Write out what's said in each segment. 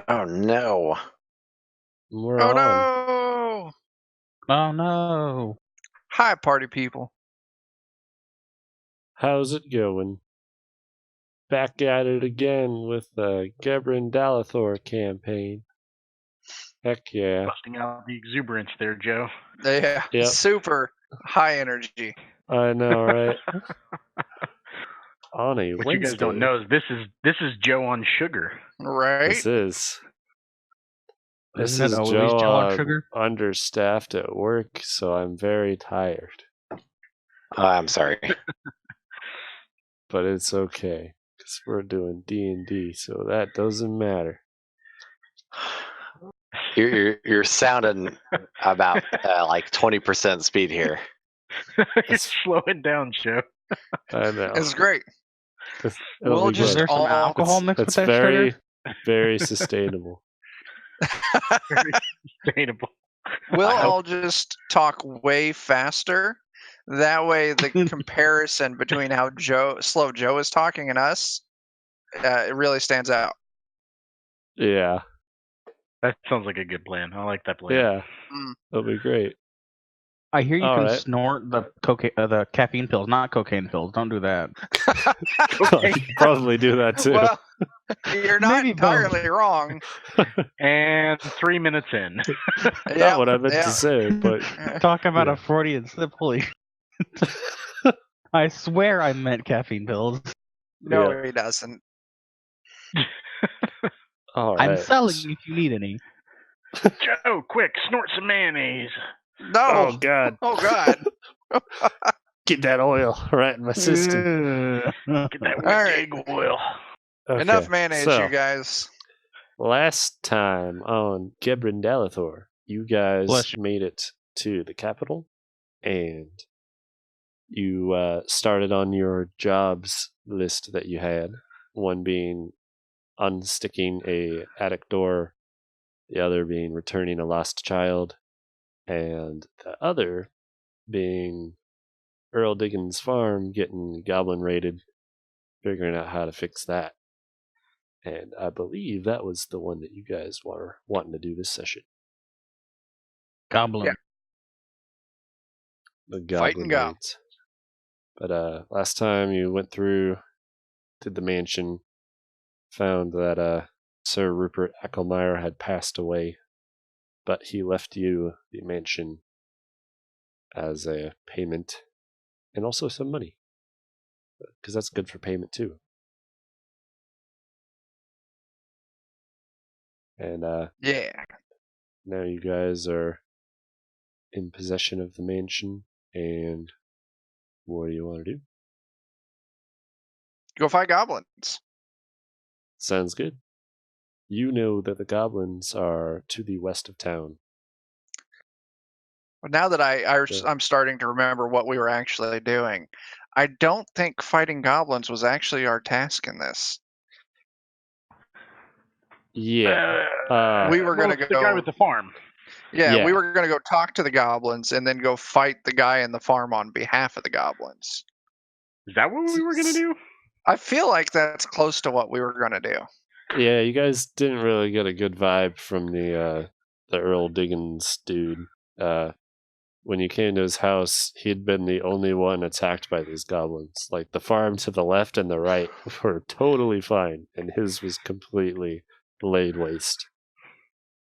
Oh no. We're Oh on. no! Oh no! Hi, party people. How's it going? Back at it again with the Gebrindalethor campaign. Heck yeah. Busting out the exuberance there, Joe. Yeah, Yep. super high energy. I know, right? On a What Wednesday. you guys don't know is this is Joe on sugar. Right? This is Isn't it always Joe Joe on sugar? understaffed at work, so I'm very tired. I'm sorry. But it's okay, because we're doing D&D, so that doesn't matter. You're sounding about like 20% speed here. You're slowing down, Joe. I know. It's great. It'll We'll be just Is good. there some all- alcohol mixed with It's that very, sugar? very sustainable. Very sustainable. We'll I hope- all just talk way faster. That way, the comparison between how slow Joe is talking and us, it really stands out. Yeah. That sounds like a good plan. I like that plan. Yeah. Mm. That'll be great. I hear you All can right. snort the the caffeine pills, not cocaine pills. Don't do that. You could probably do that too. Well, you're not Maybe both. entirely wrong. And 3 minutes in. Not what I meant yeah. to say, but Talk about Yeah. a Freudian slip. Holy. I swear I meant caffeine pills. No, he doesn't. all right. I'm selling if you need any. Joe, quick, snort some mayonnaise. No. Oh God! Oh God. Get that oil right in my system. Get that All right. egg oil. Okay, Enough mayonnaise, so, you guys. Last time on Gebrindalethor, you guys Bless you. made it to the capital, and you started on your jobs list that you had. One being unsticking a attic door, the other being returning a lost child, and the other being Earl Diggins' farm getting goblin raided, figuring out how to fix that. And I believe that was the one that you guys were wanting to do this session. Goblin. Yeah. The Fighting goblin raids. But last time you went through, did the mansion, found that Sir Rupert Ackelmeyer had passed away, but he left you the mansion as a payment and also some money, because that's good for payment too. And Yeah. now you guys are in possession of the mansion, and what do you want to do? Go fight goblins. Sounds good. You know that the goblins are to the west of town. But now that I'm starting to remember what we were actually doing, I don't think fighting goblins was actually our task in this. Yeah. We were gonna the guy go- with the farm. Yeah, Yeah. we were going to go talk to the goblins and then go fight the guy in the farm on behalf of the goblins. Is that what we were gonna do? I feel like that's close to what we were going to do. Yeah, you guys didn't really get a good vibe from the Earl Diggins dude. When you came to his house, he'd been the only one attacked by these goblins. Like, the farm to the left and the right were totally fine, and his was completely laid waste.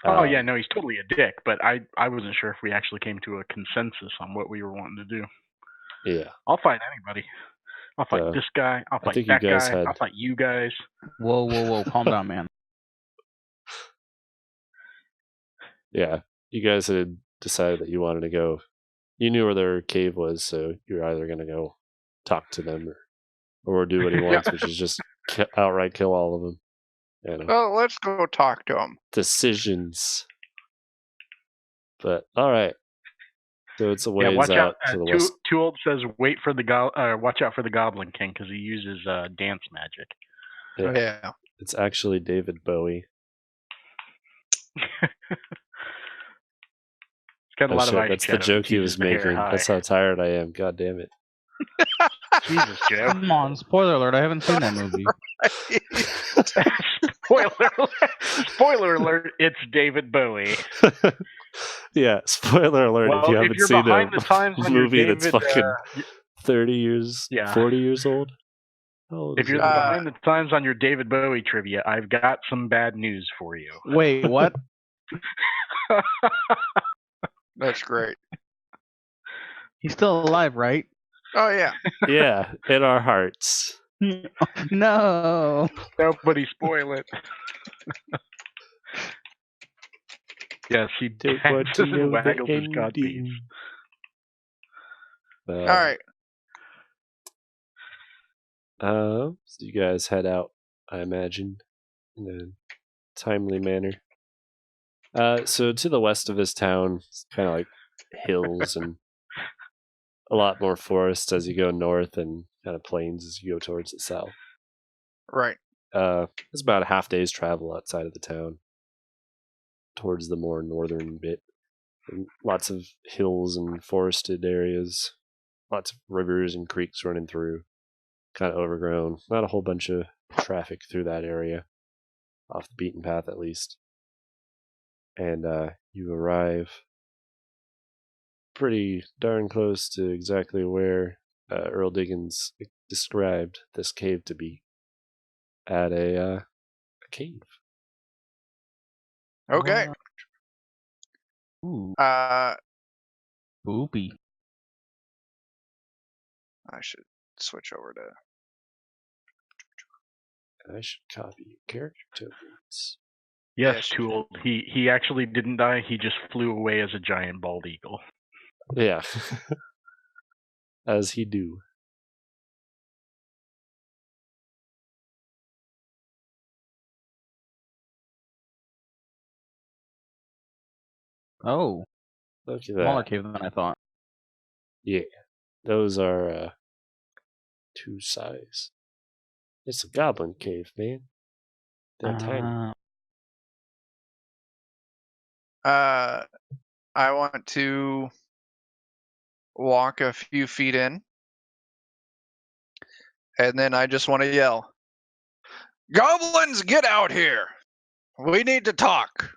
Oh yeah, no, he's totally a dick. But I wasn't sure if we actually came to a consensus on what we were wanting to do. Yeah. I'll fight anybody. I'll fight this guy. I'll fight think you that guys guy. had- I'll fight you guys. Whoa. Calm down, man. Yeah. You guys had decided that you wanted to go. You knew where their cave was, so you're either going to go talk to them or do what he wants, which is just outright kill all of them. You know, Well, let's go talk to him. decisions. But, alright. So it's a ways Yeah, watch out. out to the west. Too old says wait for the watch out for the Goblin King because he uses dance magic. Yeah. Yeah. It's actually David Bowie. It's got a lot of That's the eyeshadow. joke he was Keeps the hair making. high. That's how tired I am. God damn it. Jesus, Joe. Come on, spoiler alert, I haven't seen that movie. Spoiler alert, it's David Bowie. Yeah, spoiler alert Well, if you if haven't you're seen behind the times a on your movie that's David, fucking 30 years, yeah. 40 years old. How old If is you're it? behind the times on your David Bowie trivia, I've got some bad news for you. Wait, what? That's great. He's still alive, right? Oh yeah. Yeah, in our hearts. No. Nobody spoil it. Yes, he Don't want dances to know and the waggles his codpiece. ending. All right. So you guys head out, I imagine, in a timely manner. So to the west of this town, it's kind of like hills and a lot more forest as you go north, and kind of plains as you go towards the south. Right. It's about a half day's travel outside of the town, towards the more northern bit. And lots of hills and forested areas, lots of rivers and creeks running through, kind of overgrown. Not a whole bunch of traffic through that area, off the beaten path at least. And you arrive pretty darn close to exactly where Earl Diggins described this cave to be, at a cave. Okay. Ooh, I boopy. should switch over to. I should copy your character tokens. Yes, Yes. Tool. He actually didn't die. He just flew away as a giant bald eagle. Yeah. As he do. Oh, Look at smaller that. cave than I thought. Yeah. Those are two size. It's a goblin cave, man. They're tiny. I want to walk a few feet in, and then I just want to yell, "Goblins, get out here! We need to talk."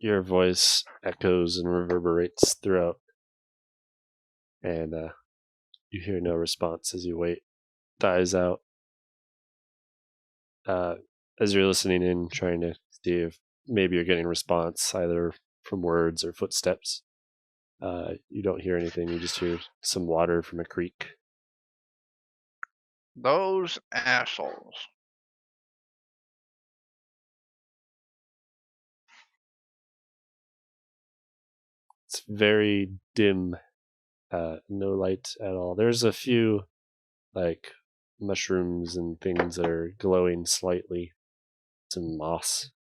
Your voice echoes and reverberates throughout, and you hear no response as you wait. Dies out. As you're listening in, trying to see if maybe you're getting response either from words or footsteps. You don't hear anything. You just hear some water from a creek. Those assholes. It's very dim. No light at all. There's a few like mushrooms and things that are glowing slightly. Some moss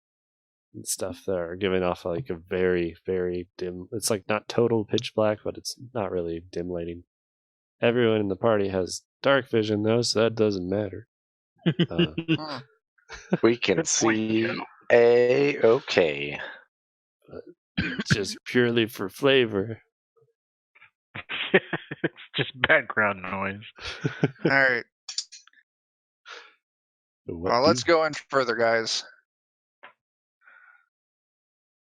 and stuff that are giving off like a very, very dim. It's like not total pitch black, but it's not really dim lighting. Everyone in the party has dark vision though, so that doesn't matter. We can Good point, see Joe. A-okay. Just purely for flavor. It's just background noise. All right. Well, let's go in further, guys.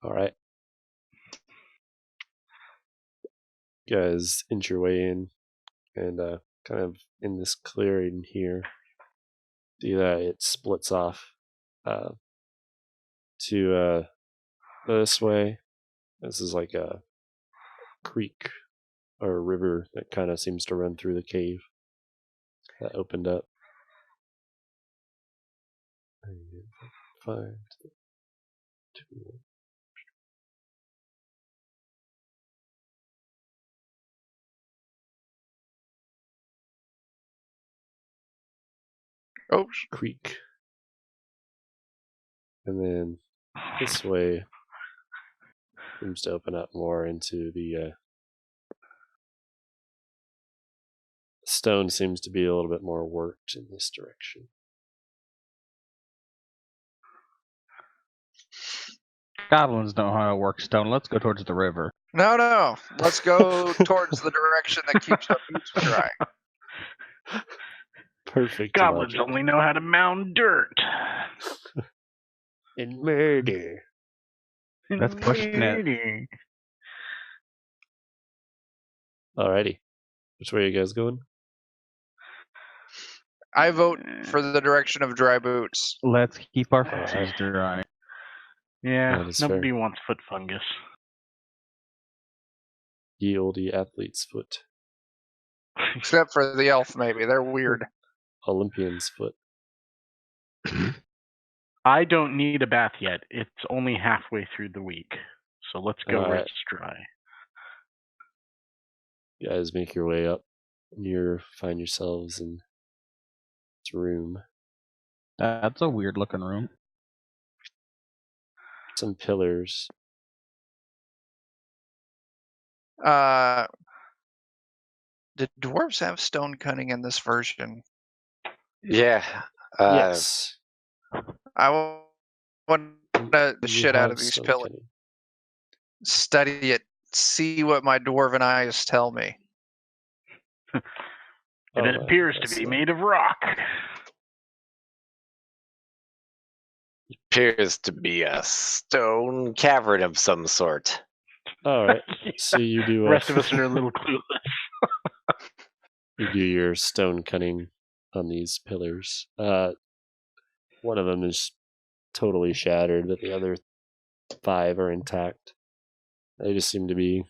All right. You guys inch your way in, and kind of in this clearing here, see that it splits off to this way. This is like a creek or a river that kind of seems to run through the cave that opened up. Find two. Oh, Creek. And then this way seems to open up more into the stone seems to be a little bit more worked in this direction. Goblins know how to work stone. Let's go towards the river. no. Let's go towards the direction that keeps our boots dry. Perfect Goblins logic. only know how to mound dirt. And murder. That's pushing it. Alrighty. Which way are you guys going? I vote for the direction of dry boots. Let's keep our Alright. footsies dry. Yeah, That is nobody fair. wants foot fungus. Ye olde athlete's foot. Except for the elf, maybe. They're weird. Olympian's foot. I don't need a bath yet. It's only halfway through the week. So let's go where Alright. it's dry. You guys make your way up. You find yourselves in this room. That's a weird looking room. Some pillars. Did dwarves have stone cutting in this version? Yeah. Yes. I want the You shit out have of these stone pillars. cutting. Study it. See what my dwarven eyes tell me. And it appears to be made of rock. Appears to be a stone cavern of some sort. Alright. So you do The rest of us are a little clueless. you do your stone cutting on these pillars. One of them is totally shattered, but the other 5 are intact. They just seem to be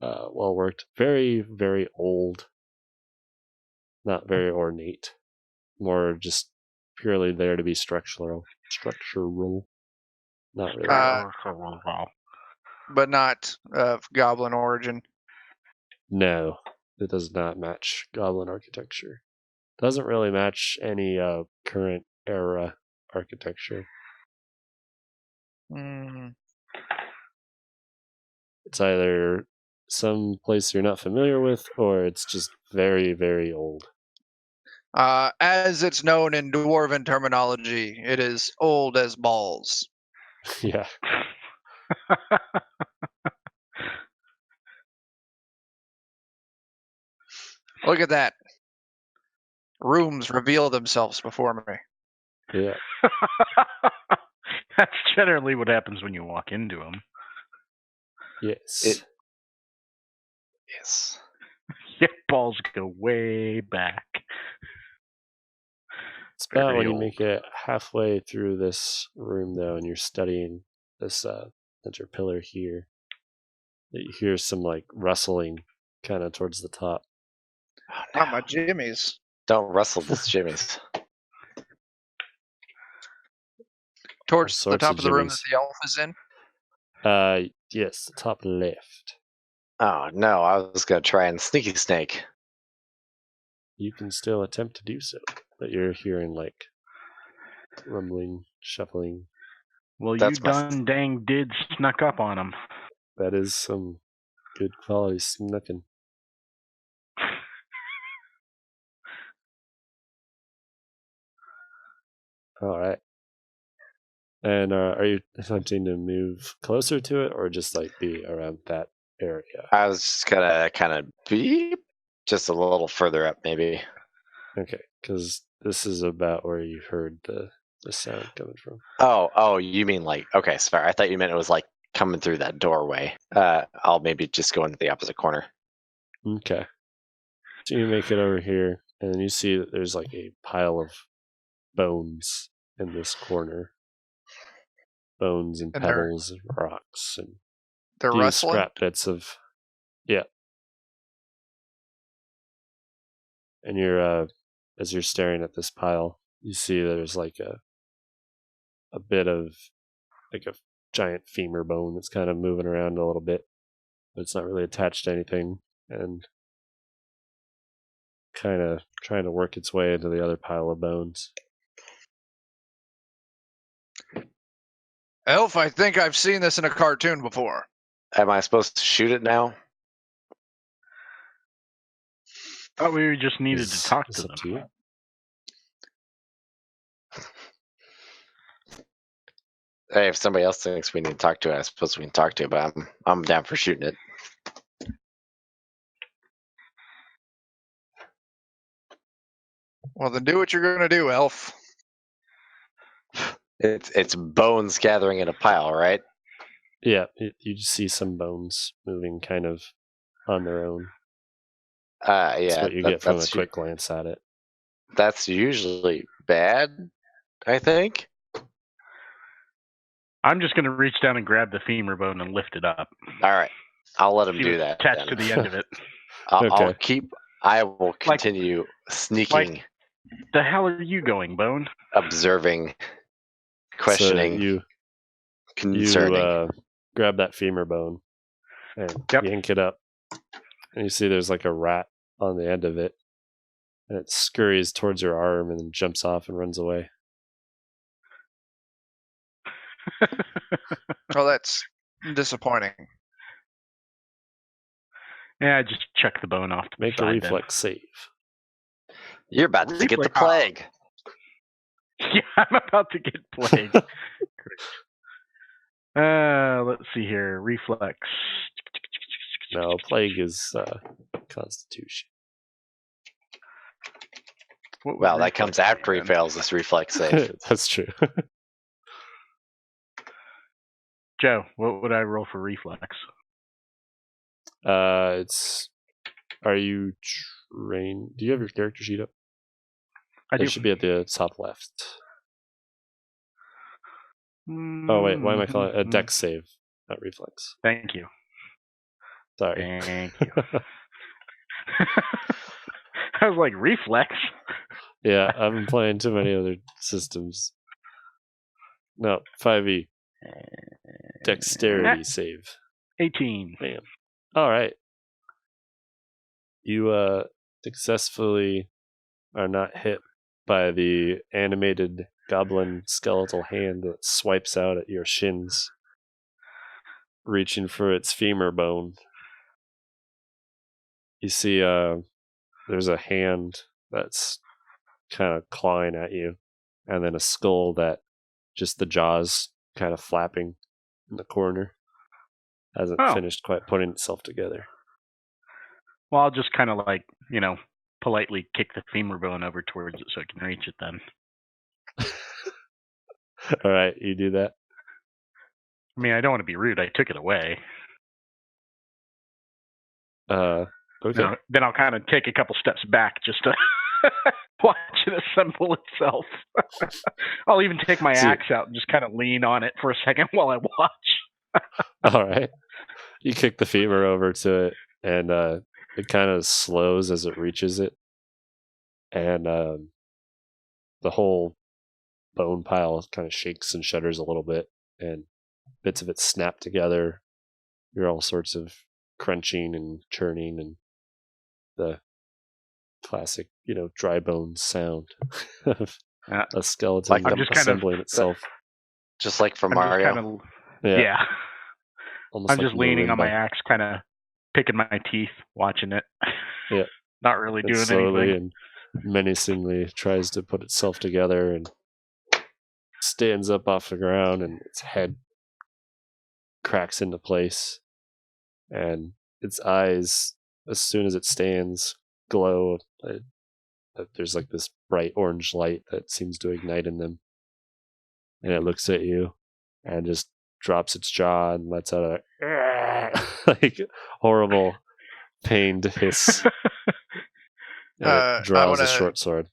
well worked. Very, very old. Not very ornate. More just purely there to be structural. Not really. But not of goblin origin. No, it does not match goblin architecture. Doesn't really match any current era architecture. Mm. It's either some place you're not familiar with, or it's just very, very old. As it's known in dwarven terminology, it is old as balls. Yeah. Look at that. Rooms reveal themselves before me. Yeah. That's generally what happens when you walk into them. Yes. Yes. Yeah, balls go way back. It's about Very when you old. make it halfway through this room, though, and you're studying this center pillar here, that you hear some like rustling kind of towards the top. Oh, Not no. my jimmies. Don't rustle those jimmies. Towards the sorts top of of the room that jimmies. the elf is in. Yes, the top left. Oh no, I was gonna try and sneaky snake. You can still attempt to do so, but you're hearing like rumbling, shuffling. Well, That's you my- done dang did snuck up on him. That is some good quality snucking. All right. And are you attempting to move closer to it, or just like be around that area? I was just gonna kind of beep just a little further up, maybe. Okay, because this is about where you heard the sound coming from. Oh, you mean like, okay, sorry. I thought you meant it was like coming through that doorway. I'll maybe just go into the opposite corner. Okay. So you make it over here, and you see that there's like a pile of bones in this corner. Bones and And they're- pebbles and rocks and They're few rustling. scrap bits of, yeah. And you're as you're staring at this pile, you see there's like a bit of like a giant femur bone that's kind of moving around a little bit, but it's not really attached to anything, and kind of trying to work its way into the other pile of bones. Elf, I think I've seen this in a cartoon before. Am I supposed to shoot it now? Thought we just needed to talk It's to up them. to you. Hey, if somebody else thinks we need to talk to it, I suppose we can talk to it, but I'm down for shooting it. Well, then do what you're gonna do, elf. It's bones gathering in a pile, right? Yeah, you just see some bones moving kind of on their own. Yeah. That's what you get from a quick glance at it. That's usually bad, I think. I'm just gonna reach down and grab the femur bone and lift it up. All right, I'll let him See do what's that. attached then. to the end of it. Okay. I will continue sneaking, The hell are you going, Bone? observing, questioning, So concerning. you grab that femur bone and yank it up, and you see there's like a rat on the end of it, and it scurries towards your arm and then jumps off and runs away. Oh, that's disappointing. Yeah, I just chuck the bone off to Make the a side reflex save. You're about to get the reflex- plague. Then. Yeah, I'm about to get plague. Great. Let's see here. Reflex. No, plague is Constitution. What would Well, that reflex comes be after he then? fails this reflex save. That's true. Joe, what would I roll for reflex? Are you trained? Do you have your character sheet up? I do. It should be at the top left. Oh wait, why am I calling it a dex save, not reflex? Thank you. Sorry. Thank you. I was like, reflex? Yeah, I've been playing too many other systems. No, 5e. Dexterity save. 18. Bam. All right. You successfully are not hit by the animated goblin skeletal hand that swipes out at your shins, reaching for its femur bone. You see there's a hand that's kind of clawing at you, and then a skull that just the jaws kind of flapping in the corner. Hasn't finished quite putting itself together. Well, I'll just kind of like, politely kick the femur bone over towards it so it can reach it then. All right, you do that. I mean, I don't want to be rude. I took it away. Okay. Then I'll kind of take a couple steps back just to watch it assemble itself. I'll even take my axe out and just kind of lean on it for a second while I watch. All right. You kick the femur over to it, and it kind of slows as it reaches it. And the whole bone pile kind of shakes and shudders a little bit, and bits of it snap together. You're all sorts of crunching and churning and the classic, dry bones sound of a skeleton assembling itself. Just like from Mario. Yeah. Almost I'm like just leaning on my marimba. axe, kind of picking my teeth, watching it. Yeah. Not really doing slowly anything. And menacingly tries to put itself together and stands up off the ground, and its head cracks into place, and its eyes, as soon as it stands, glow. There's like this bright orange light that seems to ignite in them, and it looks at you and just drops its jaw and lets out a like horrible pained hiss. And it draws a short sword.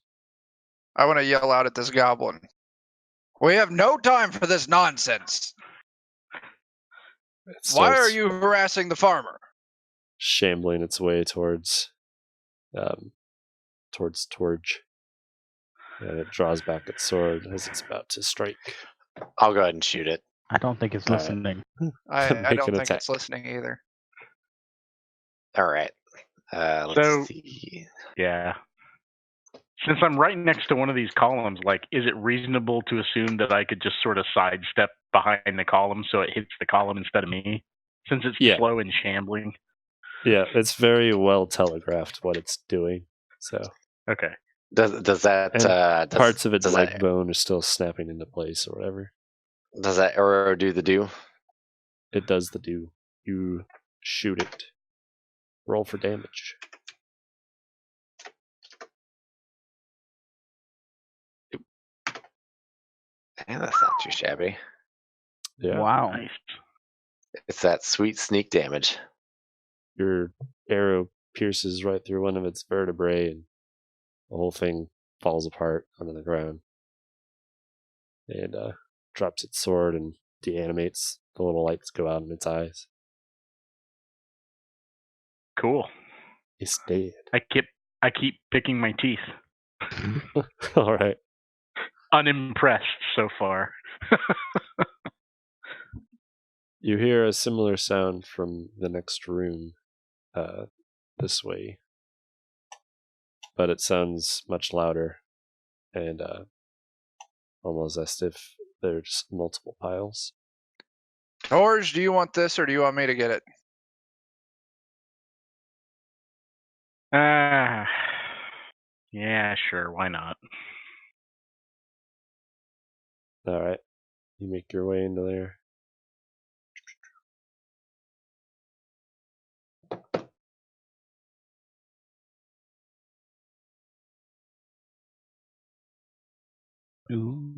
I want to yell out at this goblin. We have no time for this nonsense. Why are you harassing the farmer? Shambling its way towards Torge. And it draws back its sword as it's about to strike. I'll go ahead and shoot it. I don't think it's listening. I don't think attack. it's listening either. All right. Let's see. Yeah. Since I'm right next to one of these columns, is it reasonable to assume that I could just sort of sidestep behind the column so it hits the column instead of me? Since it's slow and shambling. Yeah, it's very well telegraphed what it's doing. So okay. Does that parts of its leg bone are still snapping into place or whatever? Does that arrow do the do? It does the do. You shoot it. Roll for damage. And that's not too shabby. Yeah. Wow. Nice. It's that sweet sneak damage. Your arrow pierces right through one of its vertebrae, and the whole thing falls apart onto the ground. And drops its sword and deanimates. The little lights go out in its eyes. Cool. It's dead. I keep picking my teeth. All right. Unimpressed so far. You hear a similar sound from the next room this way, but it sounds much louder and almost as if there's multiple piles. George, do you want this or do you want me to get it? Yeah, sure. Why not? All right. You make your way into there. Ooh.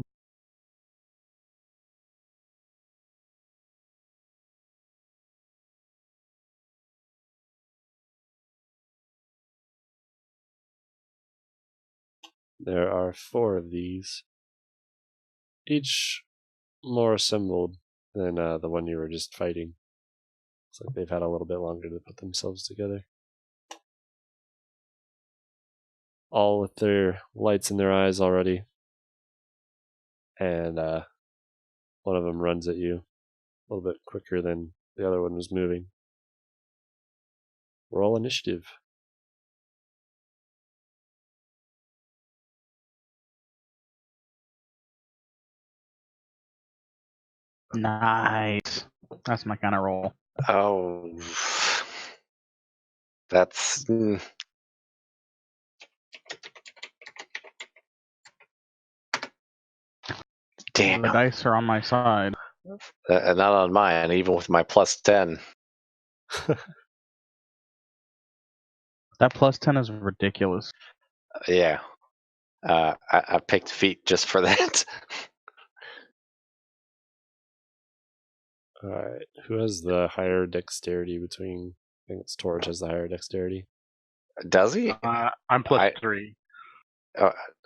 There are 4 of these, each more assembled than the one you were just fighting. It's like they've had a little bit longer to put themselves together. All with their lights in their eyes already. And one of them runs at you a little bit quicker than the other one was moving. Roll initiative. Nice. That's my kind of roll. Oh, that's damn. The dice are on my side. Not on mine, even with my +10. That +10 is ridiculous. Yeah. I picked feet just for that. Alright. Who has the higher dexterity between... I think it's Torch has the higher dexterity. Does he? I'm +3.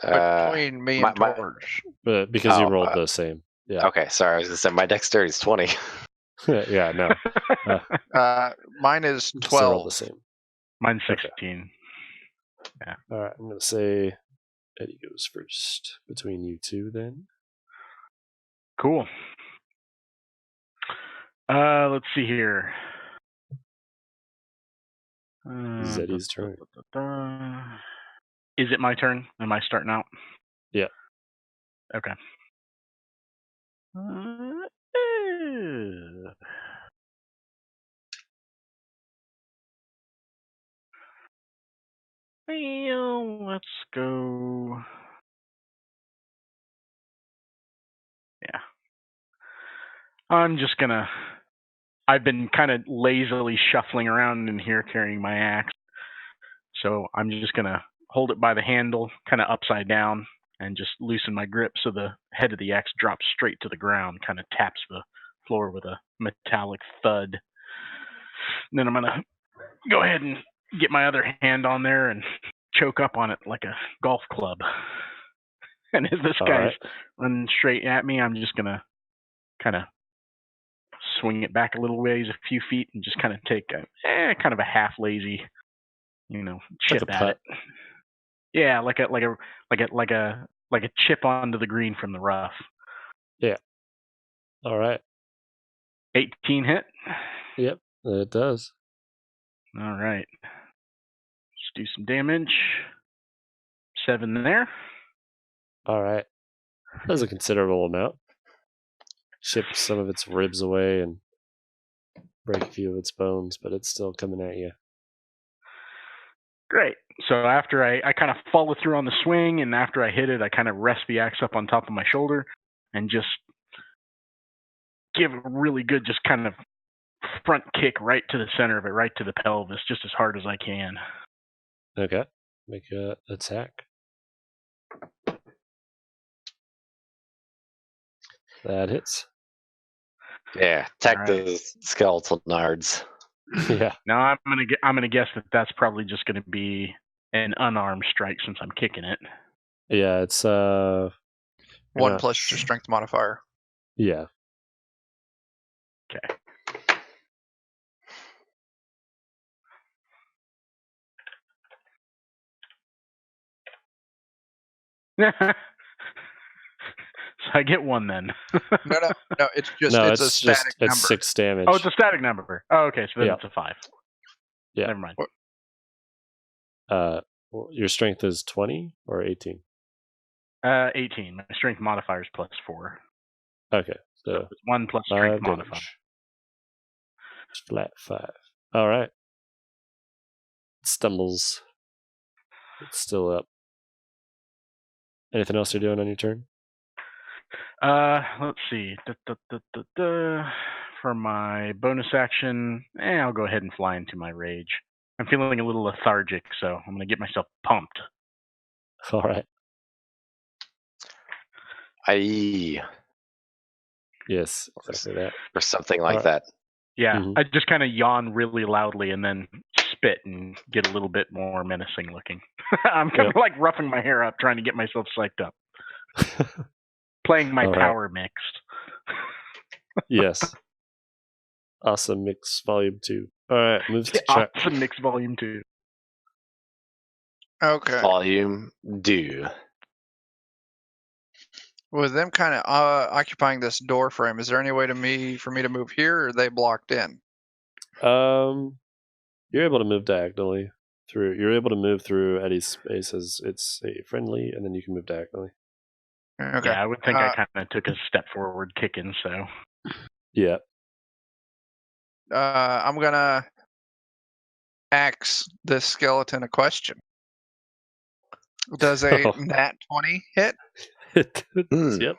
Between me and George. But because you Oh, rolled the same. Yeah. Okay, sorry. I was going to say my dexterity is 20. Yeah, no. Mine is Just they rolled 12. the same. Mine's Okay. 16. Alright, I'm going to say Eddie goes first. Between you two, then. Cool. Let's see here. This is Eddie's turn. Is it my turn? Am I starting out? Yeah. Okay. Well, let's go. Yeah. I'm just gonna. I've been kind of lazily shuffling around in here carrying my axe. So I'm just gonna hold it by the handle, kind of upside down, and just loosen my grip so the head of the axe drops straight to the ground, kind of taps the floor with a metallic thud. And then I'm gonna go ahead and get my other hand on there and choke up on it like a golf club. And as this guy's running straight at me, I'm just gonna kind of swing it back a little ways, a few feet, and just kind of take kind of a half lazy, chip like a at putt. it. Yeah, like a chip onto the green from the rough. Yeah. All right. 18 hit. Yep, it does. All right. Let's do some damage. 7 there. All right. That's a considerable amount. Chip some of its ribs away and break a few of its bones, but it's still coming at you. Great. So after I kind of follow through on the swing, and after I hit it, I kind of rest the axe up on top of my shoulder and just give a really good, just kind of front kick right to the center of it, right to the pelvis, just as hard as I can. Okay. Make a attack. That hits. Yeah, tech Alright. those skeletal nards. Yeah. Now I'm gonna guess that that's probably just gonna be an unarmed strike since I'm kicking it. Yeah, it's 1 not plus your strength modifier. yeah. Okay. So I get 1 then. No. It's just No, it's a static number. 6 damage. Oh, it's a static number. Oh, okay, so then Yeah. it's a 5. Yeah. Never mind. Well, your strength is 20 or 18? 18. My strength modifier is +4. Okay, So so it's 1 plus 5 strength damage. modifier. Just flat 5. All right. It stumbles. It's still up. Anything else you're doing on your turn? Let's see. For my bonus action, I'll go ahead and fly into my rage. I'm feeling a little lethargic, so I'm gonna get myself pumped. All right. Aye, Yes, exactly that. or something like Alright. that. Yeah, Mhm. I just kind of yawn really loudly and then spit and get a little bit more menacing looking. I'm kind of like roughing my hair up, trying to get myself psyched up. Playing my All right. power mixed. Yes. Awesome Mix Volume 2. All right, moves to Chuck. Awesome Mix Volume 2. Okay. Volume do. With them kind of occupying this door frame, is there any way for me to move here, or are they blocked in? You're able to move diagonally through. You're able to move through Eddie's space as it's a friendly, and then you can move diagonally. Okay. Yeah, I would think I kind of took a step forward kicking, so. Yeah. I'm gonna ask this skeleton a question. Does a nat 20 hit? Yep.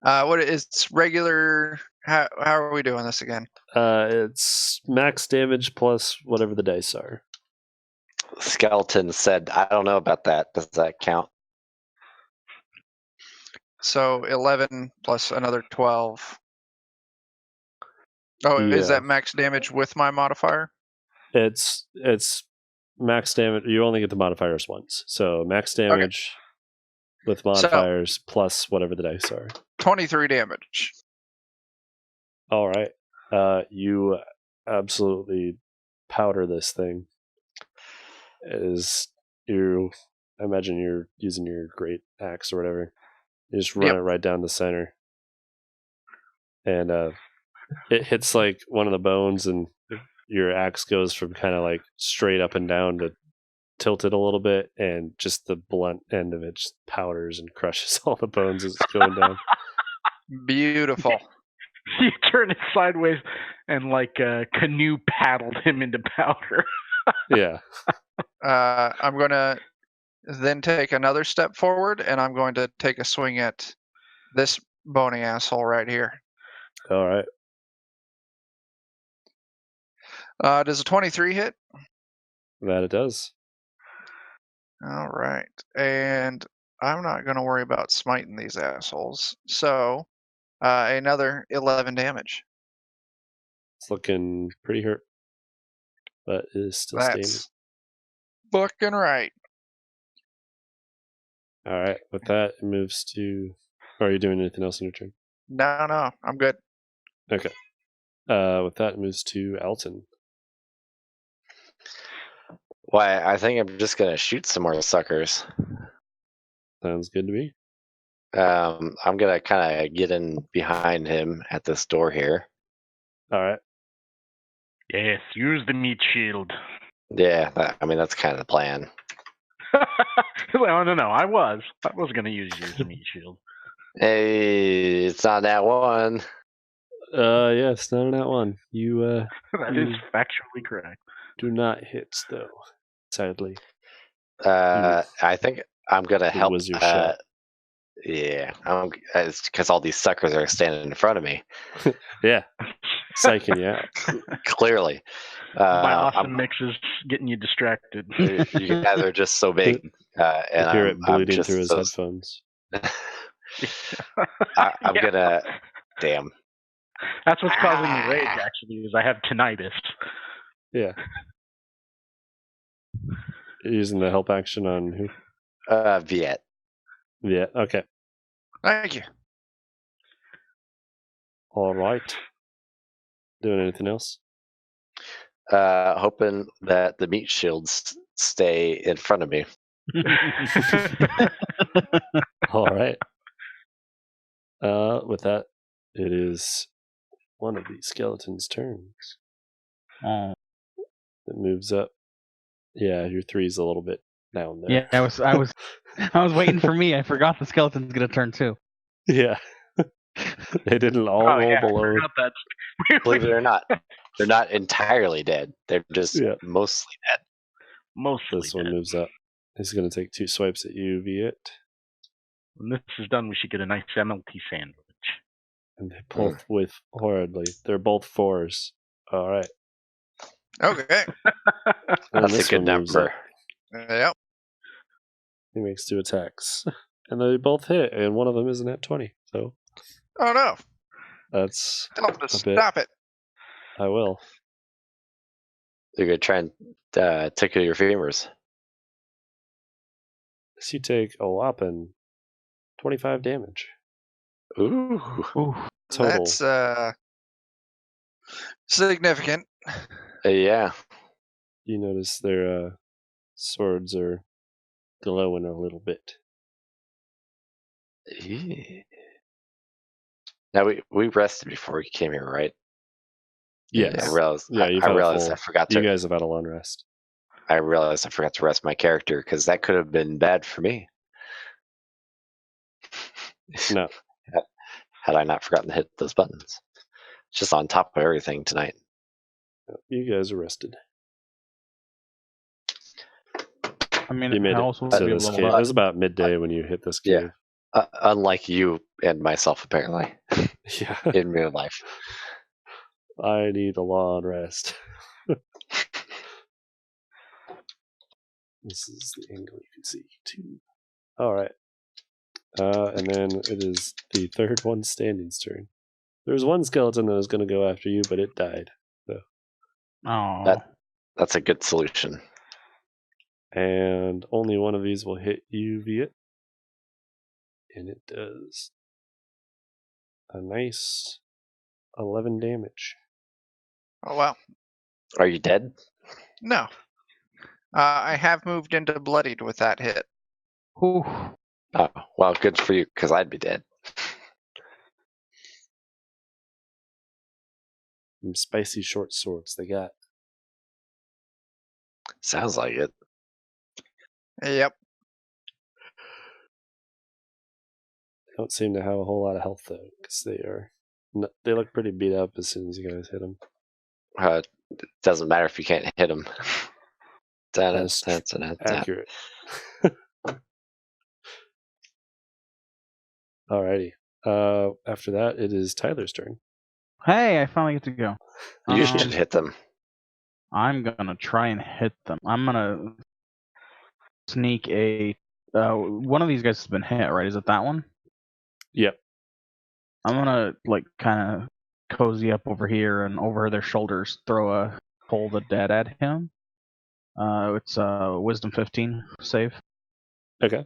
What is regular? How are we doing this again? It's max damage plus whatever the dice are. Skeleton said, "I don't know about that. Does that count?" So 11 plus another 12. Oh, Yeah. is that max damage with my modifier? It's max damage. You only get the modifiers once, so max damage with modifiers plus whatever the dice are. 23 damage. All right. You absolutely powder this thing. I imagine you're using your great axe or whatever. You just run it right down the center, and it hits like one of the bones, and your axe goes from kind of like straight up and down to tilted a little bit, and just the blunt end of it just powders and crushes all the bones as it's going down. Beautiful. You turn it sideways and like canoe paddled him into powder. Yeah. I'm going to then take another step forward, and I'm going to take a swing at this bony asshole right here. All right. Does a 23 hit? That it does. All right. And I'm not going to worry about smiting these assholes. So another 11 damage. It's looking pretty hurt, but it is still standing. That's fucking right. All right. With that, it moves to. Are you doing anything else in your turn? No, I'm good. Okay. With that, it moves to Alton. Why? I think I'm just gonna shoot some more suckers. Sounds good to me. I'm gonna kind of get in behind him at this door here. All right. Yes, use the meat shield. Yeah, I mean that's kind of the plan. Oh, no, I was going to use your meat shield. Hey, it's not that one. Yes, not on that one. You That is factually correct. do not hit though. Sadly. I think I'm gonna help. Was your shot? Yeah, it's because all these suckers are standing in front of me. Yeah. Psyching you out. Clearly, My awesome mix is getting you distracted. You guys are just so big, and I hear it bleeding just through his headphones. I'm Yeah. gonna. Damn. That's what's causing me rage, actually, is I have tinnitus. Yeah. You're using the help action on who? Viet. Yeah, okay. Thank you. All right. Doing anything else? Hoping that the meat shields stay in front of me. All right. With that, it is one of the skeletons' turns. Oh. It moves up. Yeah, your 3's a little bit down there. Yeah, I was waiting for me. I forgot the skeleton's gonna turn too. Yeah. They didn't all roll I below. forgot that. Believe it or not, they're not entirely dead. They're just mostly dead. Mostly This one dead. moves up. He's going to take 2 swipes at you, Viet. When this is done, we should get a nice MLT sandwich. And they both whiff horridly. They're both 4s. All right. Okay. And That's a this good one moves up. number. Yep. He makes 2 attacks. And they both hit, and one of them isn't at 20. So Oh no! that's Tell him to a bit. stop it. I will. You're gonna try and tickle your femurs. So you take a whopping 25 damage. Ooh. Ooh. Total. That's significant. Yeah. You notice their swords are glowing a little bit. Now we rested before we came here, right? Yes. I realized. Yeah, you've I had a realized full. I forgot You to. guys have had a long rest. I realized I forgot to rest my character because that could have been bad for me. No. Had I not forgotten to hit those buttons. It's just on top of everything tonight. You guys are rested. I mean, You made how it else would to we this level cave. It up? was about midday when you hit this cave. Unlike you and myself, apparently, Yeah. in real life. I need a long rest. This is the angle you can see too. All right. And then it is the third one standing's turn. There was one skeleton that was going to go after you, but it died. Oh. That's a good solution. And only one of these will hit you, Viet. And it does a nice 11 damage. Oh wow. Are you dead? No. I have moved into bloodied with that hit. Ooh. Oh, well, good for you, because I'd be dead. Some spicy short swords they got. Sounds like it. Yep. They don't seem to have a whole lot of health, though, because they look pretty beat up as soon as you guys hit them. It doesn't matter if you can't hit them. That's accurate. Alrighty. After that, it is Tyler's turn. Hey, I finally get to go. You should hit them. I'm gonna try and hit them. I'm gonna sneak a. One of these guys has been hit, right? Is it that one? Yep. I'm gonna kind of cozy up over here and over their shoulders, throw a Hold the Dead at him. It's Wisdom 15 save. Okay.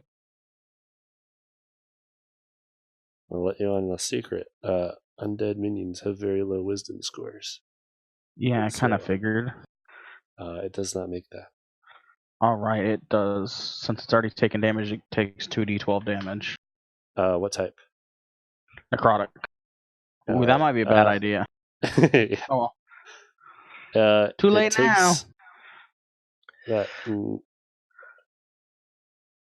I'll let you on a secret. Undead minions have very low wisdom scores. Yeah, I kind of figured. It does not make that. All right, it does. Since it's already taken damage, it takes 2d12 damage. What type? Necrotic. Ooh, that might be a bad idea. Yeah. Oh well. Too late now. That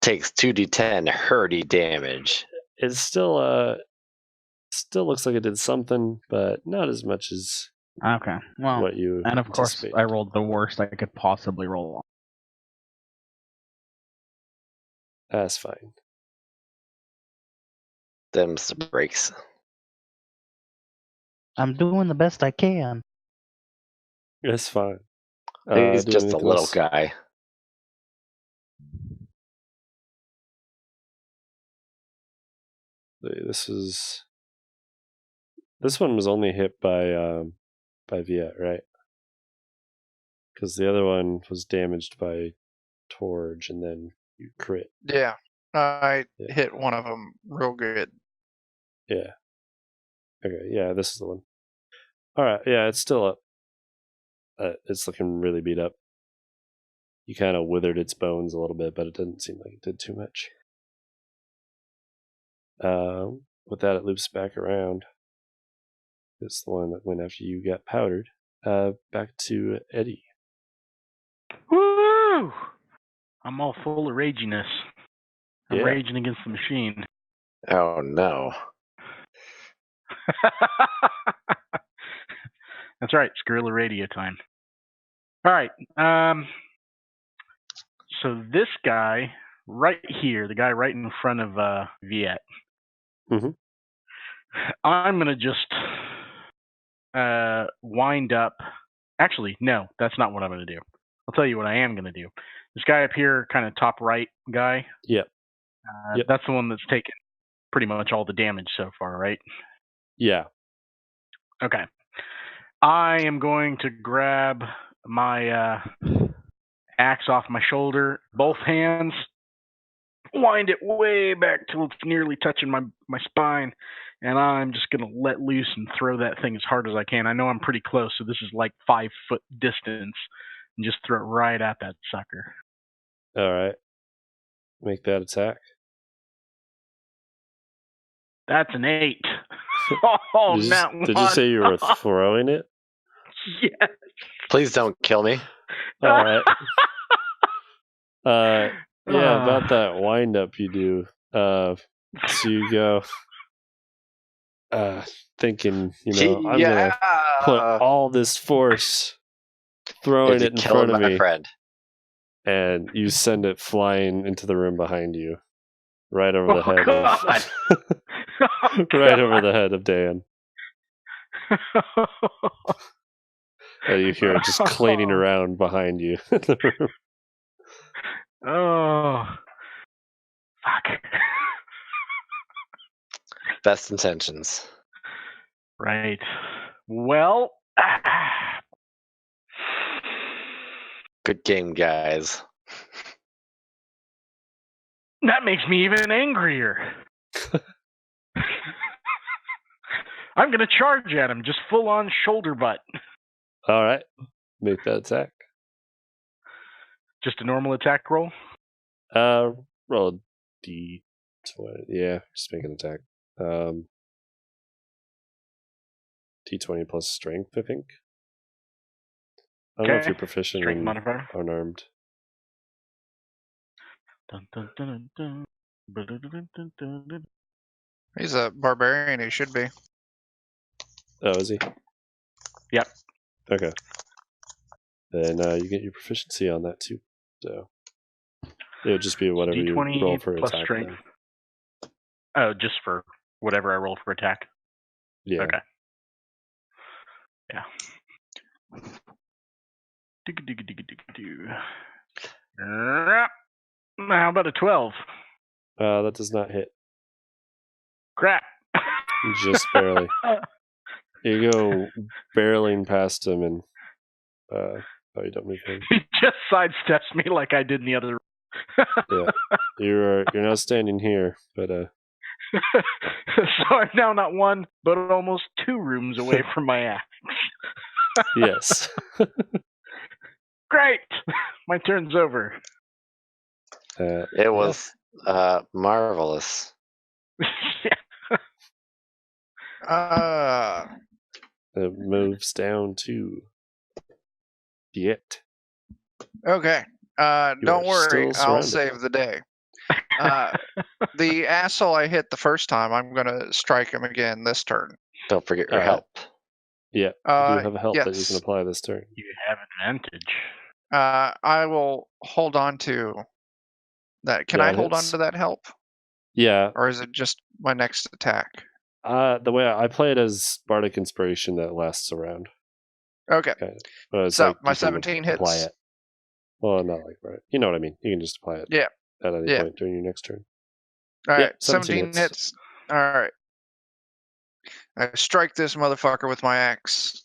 takes 2d10 hurdy damage. it still looks like it did something, but not as much as Okay. Well, what you and of course, anticipate. I rolled the worst I could possibly roll. That's fine. Them's the breaks. I'm doing the best I can. That's fine. He's do just a anything little else? guy. This one was only hit by Viet, right? Because the other one was damaged by Torge, and then you crit. Yeah, I Yeah. hit one of them real good. Yeah. Okay, yeah, this is the one. Alright, yeah, it's still up. It's looking really beat up. You kind of withered its bones a little bit, but it didn't seem like it did too much. With that, it loops back around. It's the one that went after you got powdered. Back to Eddie. Woo! I'm all full of raginess. I'm Yeah. raging against the machine. Oh no. That's right, Skrilla radio time. All right. So this guy right here, the guy right in front of Viet. Mhm. I'm gonna just wind up. Actually, no, that's not what I'm gonna do. I'll tell you what I am gonna do. This guy up here, kind of top right guy. Yep. Yep. That's the one that's taken pretty much all the damage so far, right? Yeah. Okay. I am going to grab my axe off my shoulder, both hands, wind it way back till it's nearly touching my spine, and I'm just going to let loose and throw that thing as hard as I can. I know I'm pretty close, so this is like 5 foot distance, and just throw it right at that sucker. All right. Make that attack. That's an 8. Oh, not one. Did you say you were throwing it? Yes. Please don't kill me. All right. Yeah, about that wind up you do. So you go thinking, I'm gonna put all this force throwing it in front of me, friend. and you send it flying into the room behind you, right over the head of right over the head of Dan. You hear it just clanging around behind you in the room. Oh, fuck. Best intentions. Right. Well, good game, guys. That makes me even angrier. I'm going to charge at him, just full on shoulder butt. All right. Make that attack. Just a normal attack roll? Roll a D20. Yeah, just make an attack. D20 plus strength, I think. I don't know if you're proficient strength in modifier. unarmed. Dun, dun, dun, dun, dun. He's a barbarian. He should be. Oh, is he? Yep. Okay. Then you get your proficiency on that too. So it would just be whatever you roll for plus attack. Strength. Then. Oh, just for whatever I roll for attack. Yeah. Okay. Yeah. How about a 12? That does not hit. Crap. Just barely. You go barreling past him, and you don't move him. He just sidesteps me like I did in the other. Yeah, you're now standing here, but so I'm now not one, but almost 2 rooms away from my axe. Yes. Great. My turn's over. It was marvelous. It moves down to Viet. Okay. Don't worry. I'll surrounded. save the day. The asshole I hit the first time, I'm going to strike him again this turn. Don't forget your help. Yeah, you have a help that you can apply this turn. You have advantage. I will hold on to that. Can I hold on to that help? Yeah. Or is it just my next attack? The way I play it as Bardic Inspiration that lasts around. Okay. So my 17 hits. Apply it. Well, not like right. You know what I mean. You can just apply it. Yeah. At any point during your next turn. All right. 17 hits. All right. I strike this motherfucker with my axe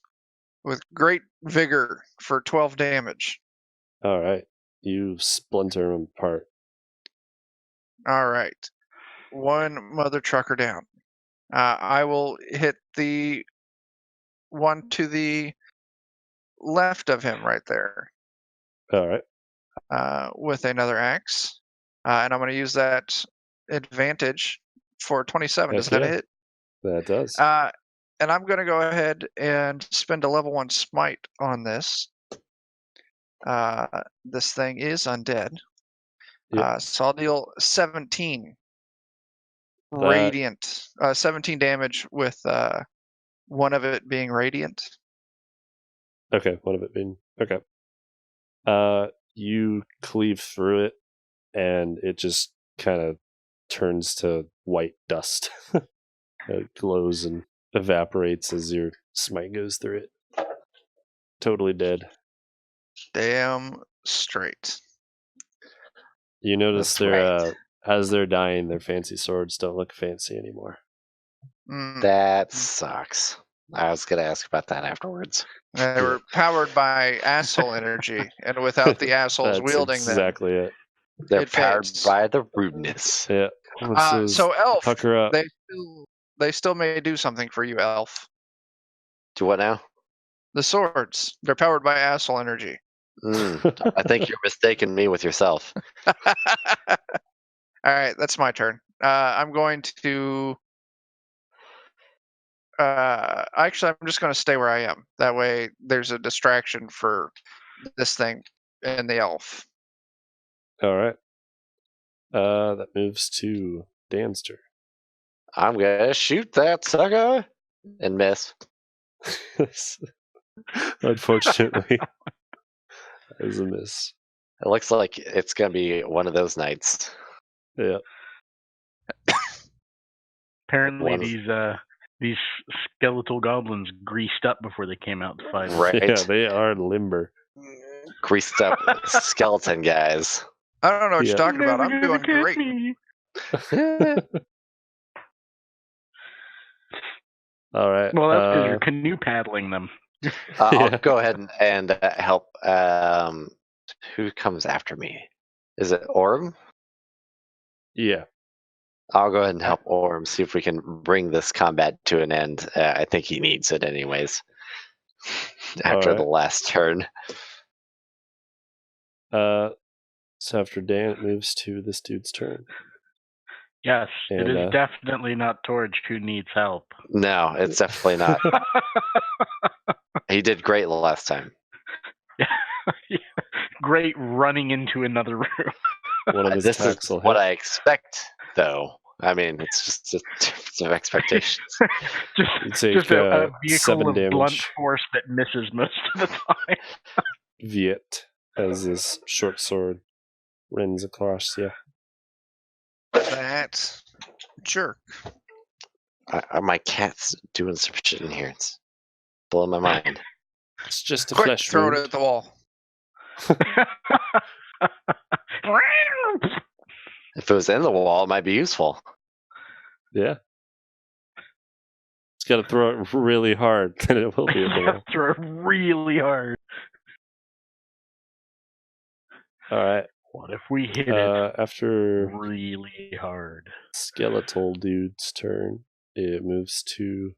with great vigor for 12 damage. All right. You splinter him apart. All right. One mother trucker down. I will hit the one to the left of him right there All right. with another axe. And I'm going to use that advantage for 27. Does Heck that yeah. hit? That does. And I'm going to go ahead and spend a level 1 smite on this. This thing is undead. Yep. So I'll deal 17 That- radiant, 17 damage with one of it being radiant. Okay, one of it being okay. You cleave through it, and it just kind of turns to white dust. It glows and evaporates as your smite goes through it. Totally dead. Damn straight. You notice That's right. as they're dying, their fancy swords don't look fancy anymore. That sucks. I was gonna ask about that afterwards. They were powered by asshole energy, and without the assholes That's wielding exactly it. They're it powered fades. by the rudeness. Yeah. them. So Elf, pucker up. they still may do something for you, Elf. Do what now? The swords, they're powered by asshole energy. I think you're mistaking me with yourself. All right, that's my turn. I'm going to. Actually, I'm just going to stay where I am. That way, there's a distraction for this thing and the elf. All right. That moves to Dan's turn. I'm gonna shoot that sucker and miss. Unfortunately, that was a miss. It looks like it's gonna be one of those nights. Yeah. Apparently, these skeletal goblins greased up before they came out to fight. Right. Yeah, they are limber. Greased up skeleton guys. I don't know what Yeah. you're talking about. I'm doing great. All right. Well, that's because you're canoe paddling them. I'll Yeah. go ahead and help. Who comes after me? Is it Orm? Yeah. I'll go ahead and help Orm, see if we can bring this combat to an end. I think he needs it anyways. After the last turn. So after Dan, it moves to this dude's turn. Yes, it And, is definitely not Torch who needs help. No, it's definitely not. He did great last time. Great running into another room. One of his This attacks is will what hit. I expect, though. I mean, it's just a difference of expectations. just a vehicle 7 of damage. blunt force that misses most of the time. Viet, as this short sword rends across you. That jerk. My cat's doing some shit in here. It's blowing my mind. It's just a Quick, flesh throw wound. it at the wall. If it was in the wall, it might be useful. Yeah. It's got to throw it really hard, then it will be at the wall. Throw it really hard. All right. What if we hit it After really hard? skeletal dude's turn, it moves to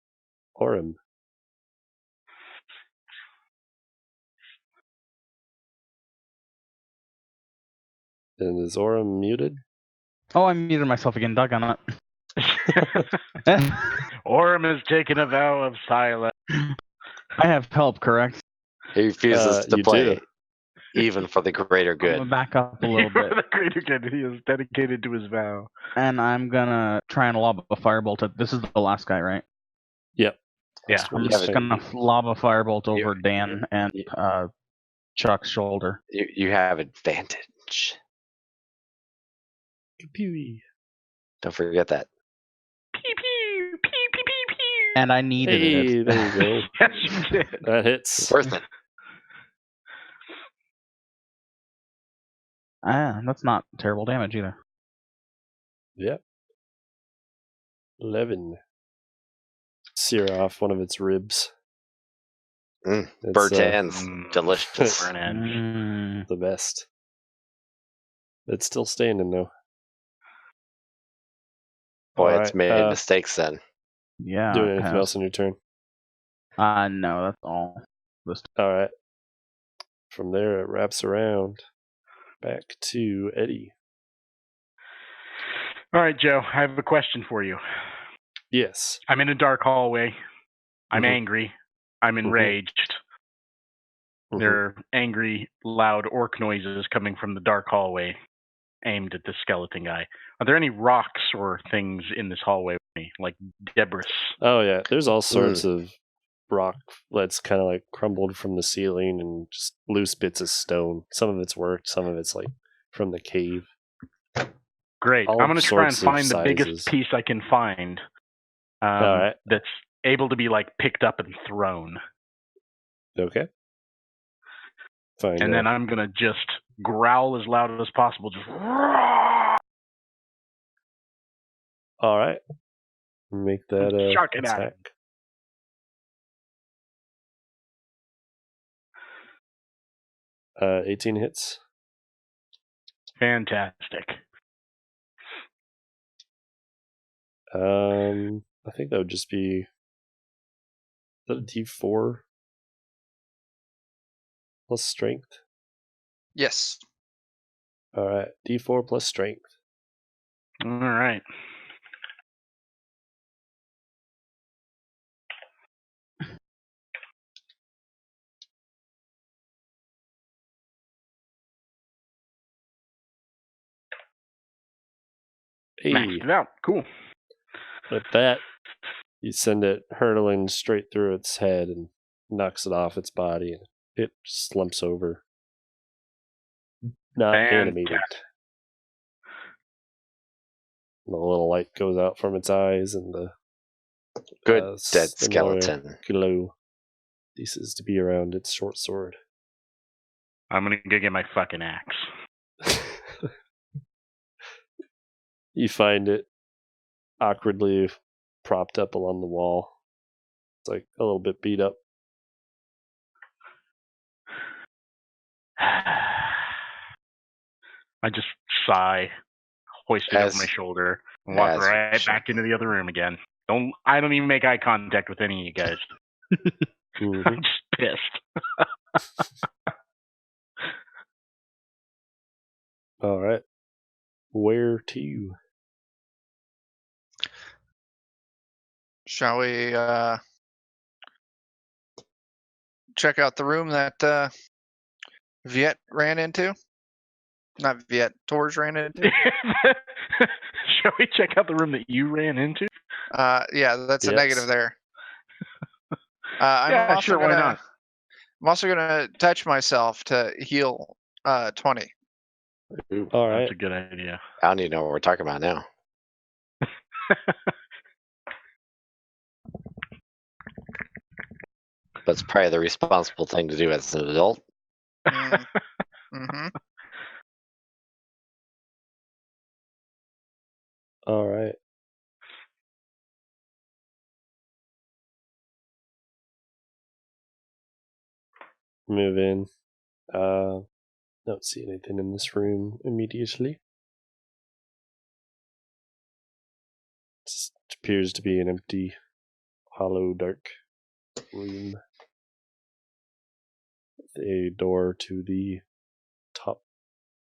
Orem. And is Orem muted? Oh, I muted myself again. Doggone it. Orem has taken a vow of silence. I have help, correct? He refuses to you play, do. even for the greater I'm good. gonna back up a little For bit, the greater good, he is dedicated to his vow. and I'm gonna try and lob a firebolt at. This is the last guy, right? Yep. Yeah. That's what I'm he's just saying. gonna lob a firebolt over Dan and you- Chuck's shoulder. You have advantage. Pew. Don't forget that. Pew pew pew pew pew pew. And I needed Hey, it. there you go. Yes, you did. That hits. Worth it. That's not terrible damage either. Yep. 11. Sear off one of its ribs. Burnt ends. Delicious. Burnt ends. The best. It's still standing, though. Boy, it's made mistakes then. Yeah. Doing anything else on your turn? No, that's all. All right. From there, it wraps around back to Eddie. All right, Joe, I have a question for you. Yes. I'm in a dark hallway. I'm angry. I'm enraged. There are angry, loud orc noises coming from the dark hallway aimed at the skeleton guy. Are there any rocks or things in this hallway with me, like debris? Oh, yeah. There's all sorts of rock that's kind of like crumbled from the ceiling and just loose bits of stone. Some of it's worked, some of it's like from the cave. Great. All I'm going to try and sorts of find the biggest sizes. piece I can find that's able to be like picked up and thrown. Okay. Fine. And then I'm going to just growl as loud as possible. Just all right. Make that chuck it at attack. him. 18 hits. Fantastic. I think that would just be, is that a D4 plus strength? Yes. All right, D4 plus strength. All right. Maxed it out. Cool. With that, you send it hurtling straight through its head and knocks it off its body, and it slumps over. Not animated. The little light goes out from its eyes, and the good dead skeleton glow ceases to be around its short sword. I'm gonna go get my fucking axe. You find it awkwardly propped up along the wall. It's like a little bit beat up. I just sigh, hoist it over my shoulder, and walk right back into the other room again. I don't even make eye contact with any of you guys. I'm just pissed. All right. Where to? Shall we check out the room that Viet ran into? Not Viet, Tors ran into? Shall we check out the room that you ran into? Yeah, that's a negative there. Yeah, sure, why not? I'm also going to touch myself to heal 20. Ooh, all right. That's a good idea. I don't even know what we're talking about now. But it's probably the responsible thing to do as an adult. Mm-hmm. All right. Move in. Don't see anything in this room immediately. It appears to be an empty, hollow, dark room. With a door to the top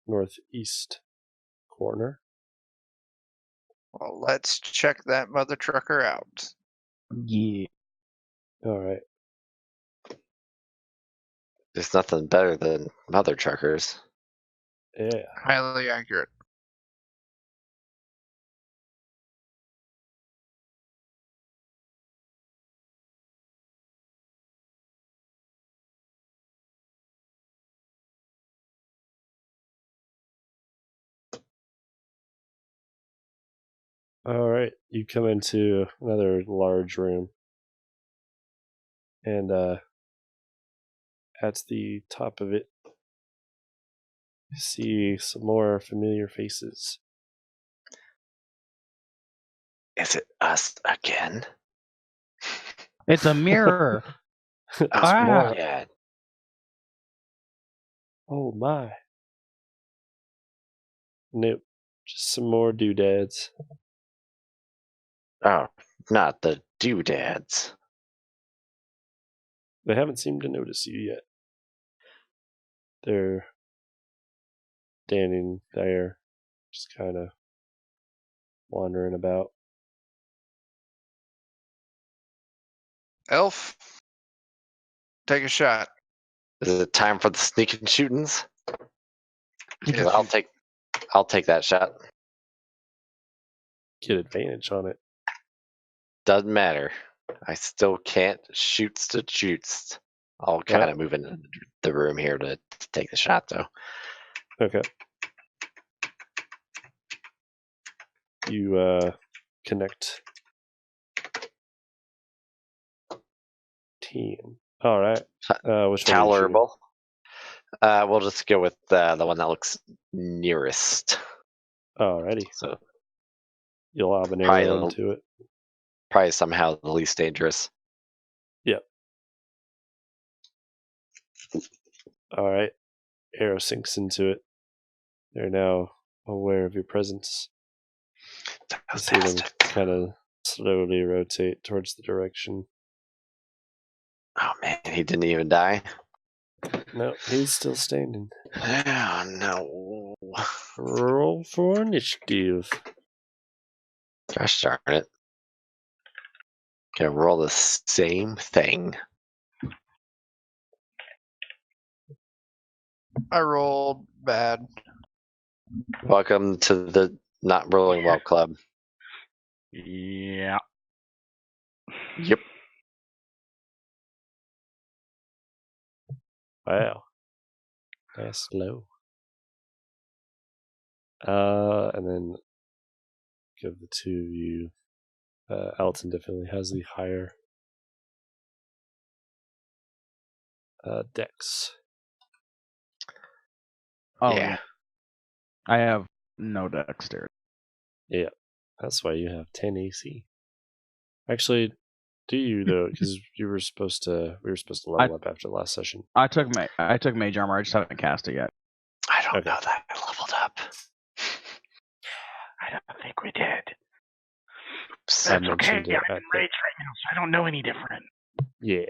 northeast corner. Well, let's check that mother trucker out. Yeah. All right. There's nothing better than mother truckers. Yeah. Highly accurate. All right. You come into another large room. And at the top of it, you see some more familiar faces. Is it us again? It's a mirror. More. Yeah. Oh my. Nope. Just some more doodads. Oh, not the doodads. They haven't seemed to notice you yet. They're standing there, just kind of wandering about. Elf, take a shot. Is it time for the sneaking shootings? Yes. I'll take that shot. Get advantage on it. Doesn't matter. I still can't shoots to shoots. I'll kind of move into the room here to take the shot, though. Okay. You connect. Team. All right. Which one are you shooting? Tolerable. We'll just go with the one that looks nearest. Alrighty. So you'll lob an arrow into it. Probably somehow the least dangerous. Yep. All right. Arrow sinks into it. They're now aware of your presence. You see them kind of slowly rotate towards the direction. Oh man, he didn't even die. No, he's still standing. Oh no. Roll for initiative. Gosh darn it. Can I roll the same thing? I rolled bad. Welcome to the not rolling well club. Yeah. Yep. Wow. That's low. And then give the two of you. Alton definitely has the higher dex. Oh Yeah. I have no dexterity. Yeah, that's why you have 10 AC. Actually, do you though? Because we were supposed to level up after the last session. I took mage armor. I just haven't cast it yet. I don't know that I leveled up. I don't think we did. Oops. That's okay. mentioned it I'm in rage right now, so I don't know any different. Yeah,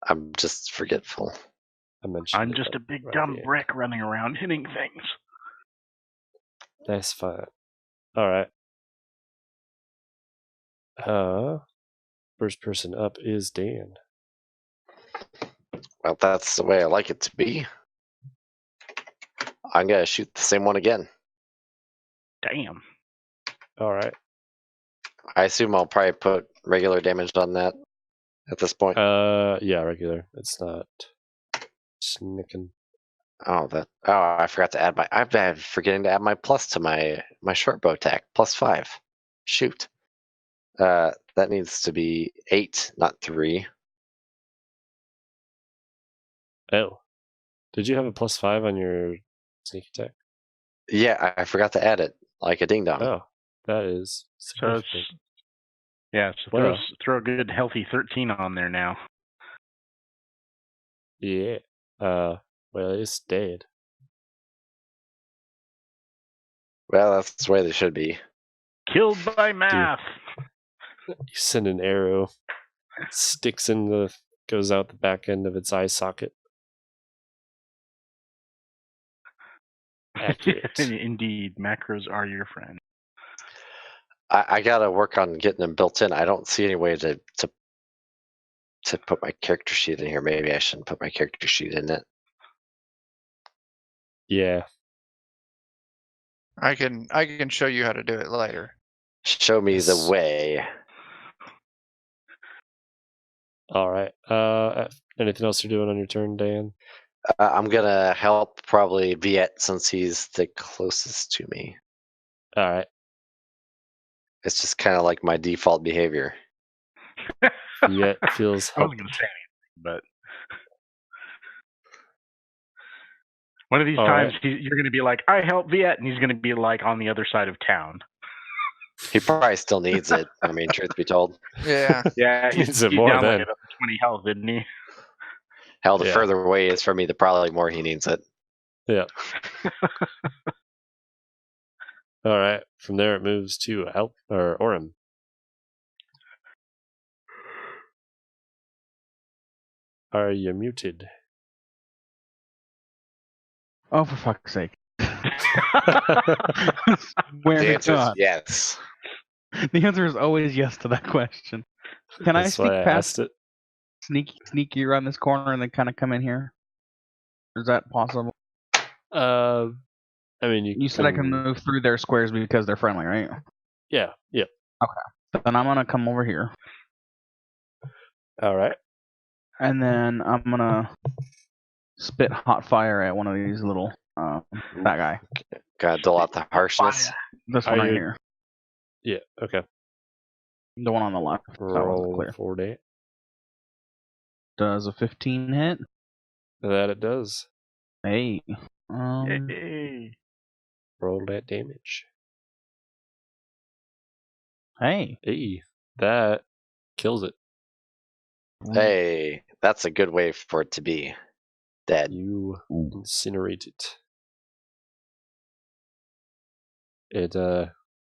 I'm just forgetful. I'm just a big dumb brick running around hitting things. That's fine. All right. First person up is Dan. Well, that's the way I like it to be. I'm gonna shoot the same one again. Damn. All right. I assume I'll probably put regular damage on that at this point. Yeah, regular. It's not snicking. Oh, I forgot to add my. I've been forgetting to add my plus to my short bow attack. +5. Shoot. That needs to be 8, not 3. Oh, did you have a +5 on your sneak attack? Yeah, I forgot to add it, like a ding dong. Oh, that is so throw a good healthy 13 on there now. Yeah. Well, it's dead. Well, that's the way they should be. Killed by math. You send an arrow, sticks goes out the back end of its eye socket. Accurate. Indeed, macros are your friend. I gotta work on getting them built in. I don't see any way to put my character sheet in here. Maybe I shouldn't put my character sheet in it. Yeah. I can show you how to do it later. Show me the way. All right. Anything else you're doing on your turn, Dan? I'm gonna help probably Viet since he's the closest to me. All right. It's just kind of like my default behavior. Viet feels I wasn't gonna say anything, but one of these times you're gonna be like, "I help Viet," and he's gonna be like on the other side of town. He probably still needs it. I mean, truth be told. Yeah. Yeah, Needs he's it more down like then. at 20 health, isn't he? Hell, the Yeah. further away he is from me, the probably more he needs it. Yeah. All right. From there, it moves to Orem. Are you muted? Oh, for fuck's sake. The Swear to answer is God. yes. The answer is always yes to that question. Can I That's sneak why I past, asked it. sneaky around this corner and then kind of come in here? Is that possible? I mean, You said I can move through their squares because they're friendly, right? Yeah. Yep. Then I'm gonna come over here, All right. and then I'm gonna spit hot fire at one of these little that guy. Gotta dole out the harshness. This Are one right you- here. Yeah. Okay. The one on the left. That wasn't Roll clear. 4d. Does a 15 hit? That it does. Hey. Yay. Roll that damage. Hey. Hey, that kills it. Hey, that's a good way for it to be dead. You incinerate it. It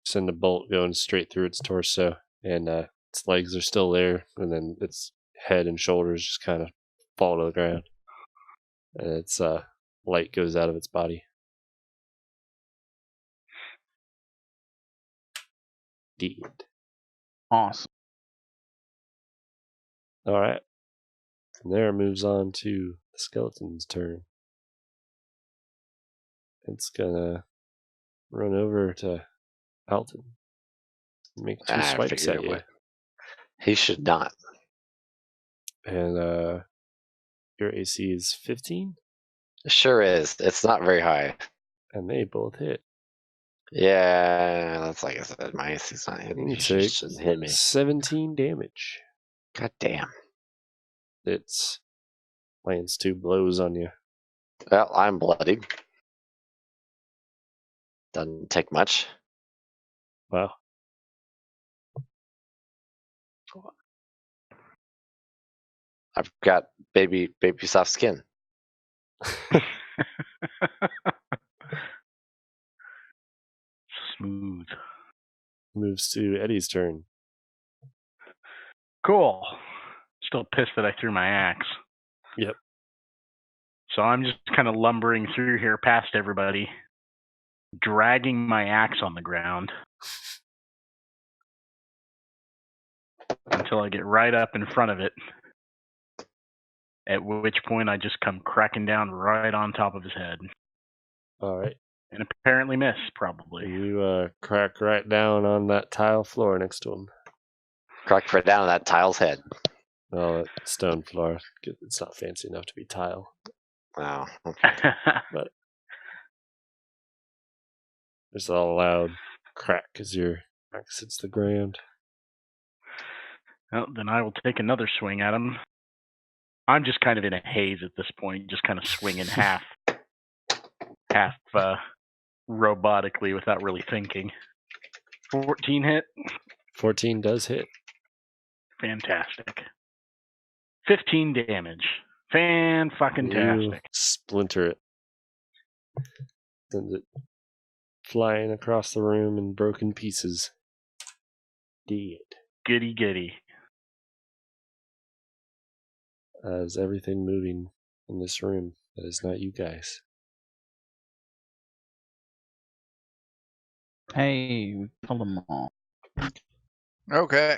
send a bolt going straight through its torso, and its legs are still there, and then its head and shoulders just kind of fall to the ground, and its light goes out of its body. Dead. Awesome. All right. From there, it moves on to the skeleton's turn. It's gonna run over to Alton. Make 2 I swipes figured at it you. would. He should not. And your AC is 15, It sure is. It's not very high. and they both hit. Yeah, that's like I said. My AC's not hitting. You You take shouldn't hit me. 17 damage. God damn. It's lands 2 blows on you. Well, I'm bloodied. Doesn't take much. Wow. I've got baby soft skin. Smooth. Moves to Eddie's turn. Cool. Still pissed that I threw my axe. Yep. So I'm just kind of lumbering through here past everybody, dragging my axe on the ground until I get right up in front of it, at which point I just come cracking down right on top of his head. All right. And apparently miss, probably. You crack right down on that tile floor next to him. Crack for down on that tile's head. Oh, that stone floor. It's not fancy enough to be tile. Wow. But there's a loud crack as your axe hits the ground. Well, then I will take another swing at him. I'm just kind of in a haze at this point, just kind of swinging half robotically without really thinking. 14 hit. 14 does hit. Fantastic. 15 damage. Fan-fucking-tastic. You splinter it. Sends it flying across the room in broken pieces. Dead. Goody. Is everything moving in this room that is not you guys? Hey, we killed them all. Okay.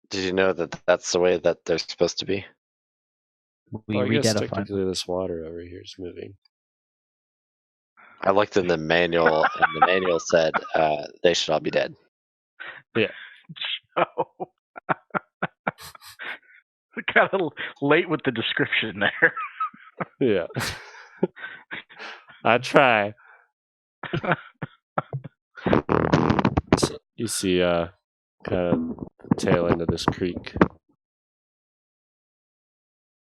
Did you know that that's the way that they're supposed to be? We Well, I guess re-identified. technically this water over here is moving. I looked in the manual, and the manual said they should all be dead. So, got a little late with the description there. Yeah. I try. So you see kind of the tail end of this creek.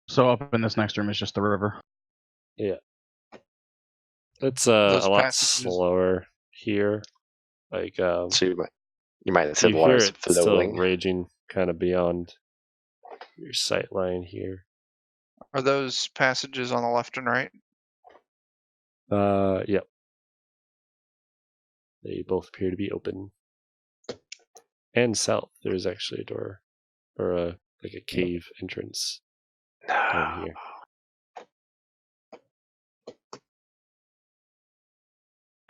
So up in this next room is just the river. It's Those a lot passages- slower here. Like So You might have said You while I hear was it still floating. raging kind of beyond your sight line here. Are those passages on the left and right? Yep. They both appear to be open. And south, there's actually a door, or like a cave entrance down here.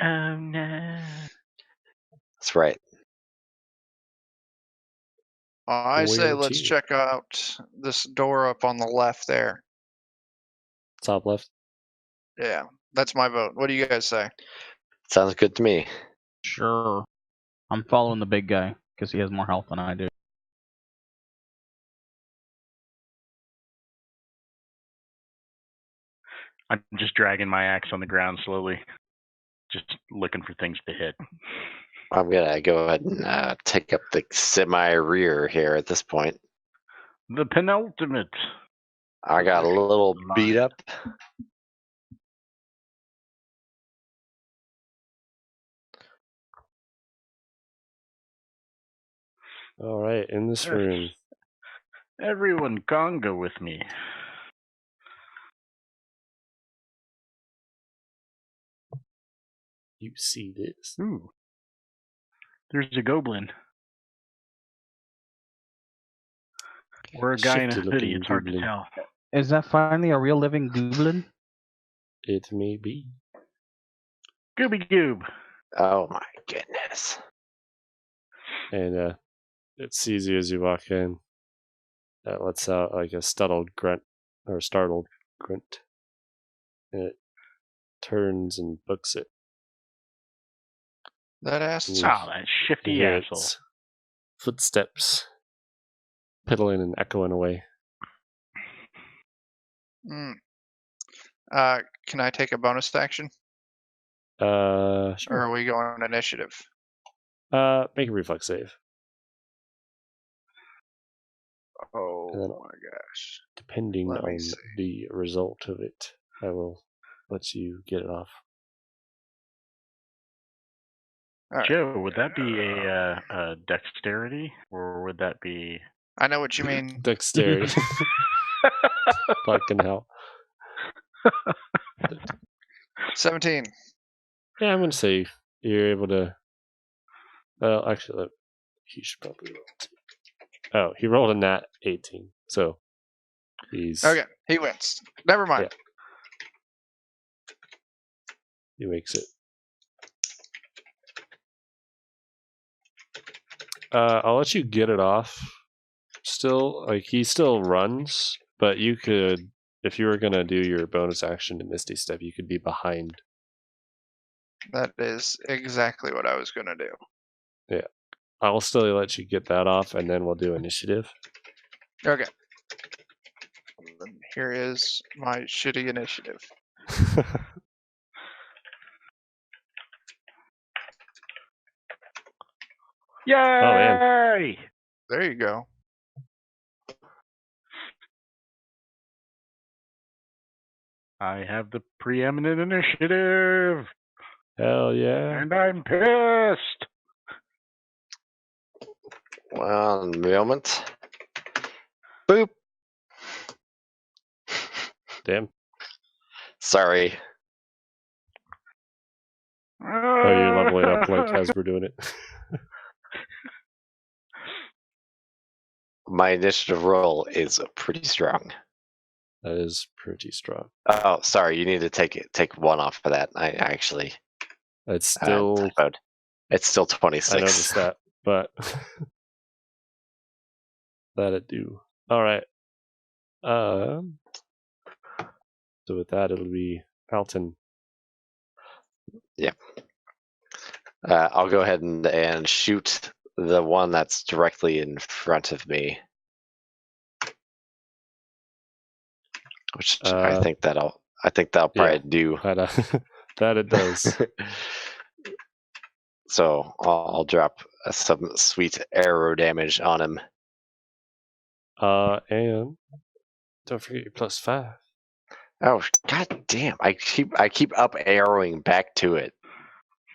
Oh no. That's right. I say Where let's to? check out this door up on the left there. Top left. Yeah, that's my vote. What do you guys say? Sounds good to me. Sure. I'm following the big guy because he has more health than I do. I'm just dragging my axe on the ground slowly, just looking for things to hit. I'm gonna go ahead and take up the semi-rear here at this point. The penultimate. I got a little beat up. All right, in this room. Everyone conga with me. You see this. Ooh. There's a goblin. Or a guy in a Shifty hoodie, looking it's hard to goblin. tell. Is that finally a real living goblin? It may be. Gooby Goob. Oh my goodness. And it sees you as you walk in. That lets out like a startled grunt. And it turns and books it. That ass. You Oh, that shifty hear asshole. its footsteps piddling and echoing away. Mm. Can I take a bonus action, Sure. or are we going initiative? Make a reflex save. Oh And then, my gosh. depending Let me on see. the result of it, I will let you get it off. All right. Joe, would that be a dexterity, or would that be... I know what you mean. Dexterity. Fucking hell. 17. Yeah, I'm gonna say you're able to. Well, actually, he should probably roll. Oh, he rolled a nat 18, so he's Okay, he wins. Never mind. Yeah. He makes it. I'll let you get it off. Still, like he still runs, but you could, if you were gonna do your bonus action to Misty Step, you could be behind. That is exactly what I was going to do. Yeah, I'll still let you get that off, and then we'll do initiative. Okay. And here is my shitty initiative. Yay! Oh, man. There you go. I have the preeminent initiative, Hell yeah! and I'm pissed. One moment. Boop. Damn. Sorry. Oh, you're leveling up like as we're doing it. My initiative roll is pretty strong. That is pretty strong. Oh, sorry. You need to take one off of that. I actually It's still. typoed. It's still 26. I noticed that, but that'd do. All right. So with that, it'll be Alton. Yep. I'll go ahead and shoot the one that's directly in front of me, which I think that'll probably do. That it does. So I'll drop some sweet arrow damage on him. And don't forget your +5. Oh god damn! I keep up arrowing back to it.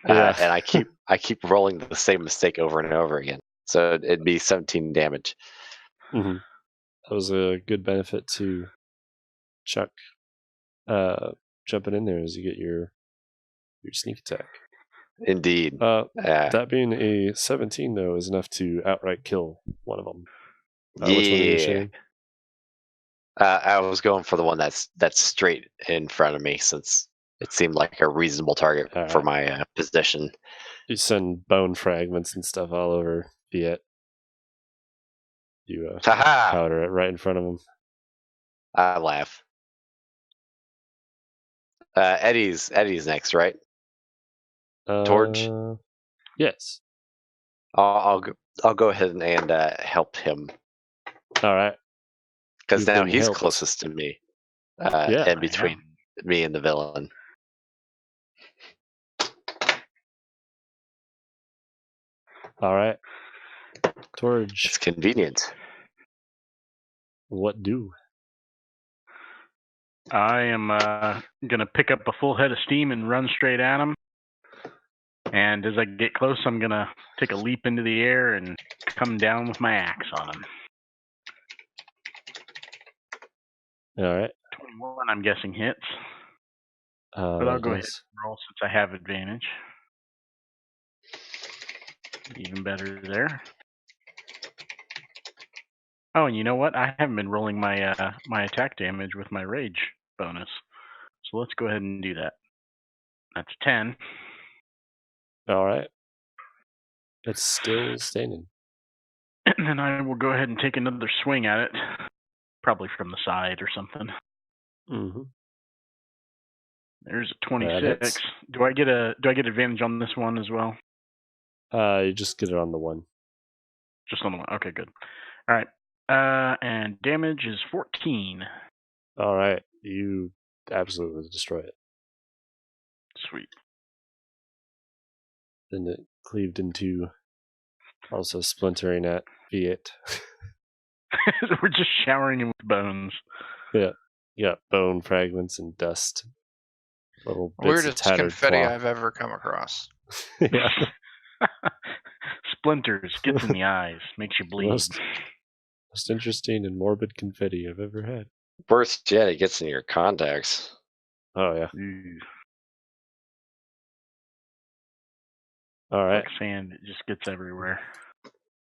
Yeah. And I keep rolling the same mistake over and over again. So it'd be 17 damage. Mm-hmm. That was a good benefit to Chuck jumping in there as you get your sneak attack. Indeed. That being a 17 though is enough to outright kill one of them. Yeah. Which one are you shooting? I was going for the one that's straight in front of me, since it seemed like a reasonable target for my position. You send bone fragments and stuff all over Viet. You powder it right in front of him. I laugh. Eddie's next, right? Torch. Yes. I'll go ahead and help him. All right. Because now he's closest to me. In between me and the villain. All right. Torch. It's convenient. What do? I am going to pick up a full head of steam and run straight at him. And as I get close, I'm going to take a leap into the air and come down with my axe on him. All right. 21, I'm guessing, hits. But I'll go ahead and roll since I have advantage. Even better there. Oh, and you know what? I haven't been rolling my my attack damage with my rage bonus. So let's go ahead and do that. That's 10. All right. It's still standing. And then I will go ahead and take another swing at it. Probably from the side or something. Mm-hmm. There's a 26. Do I get advantage on this one as well? You just get it on the one. Just on the one. Okay, good. All right. And damage is 14. All right. You absolutely destroy it. Sweet. Then it cleaved into, also splintering at Viet. We're just showering him with bones. Yeah. You got bone fragments and dust. Little bits Weirdest of tattered confetti cloth. I've ever come across. Yeah. Splinters, gets in the eyes, makes you bleed. Most interesting and morbid confetti I've ever had. Worst yet, it gets in your contacts. Oh, yeah. Ooh. All right. Like sand, it just gets everywhere.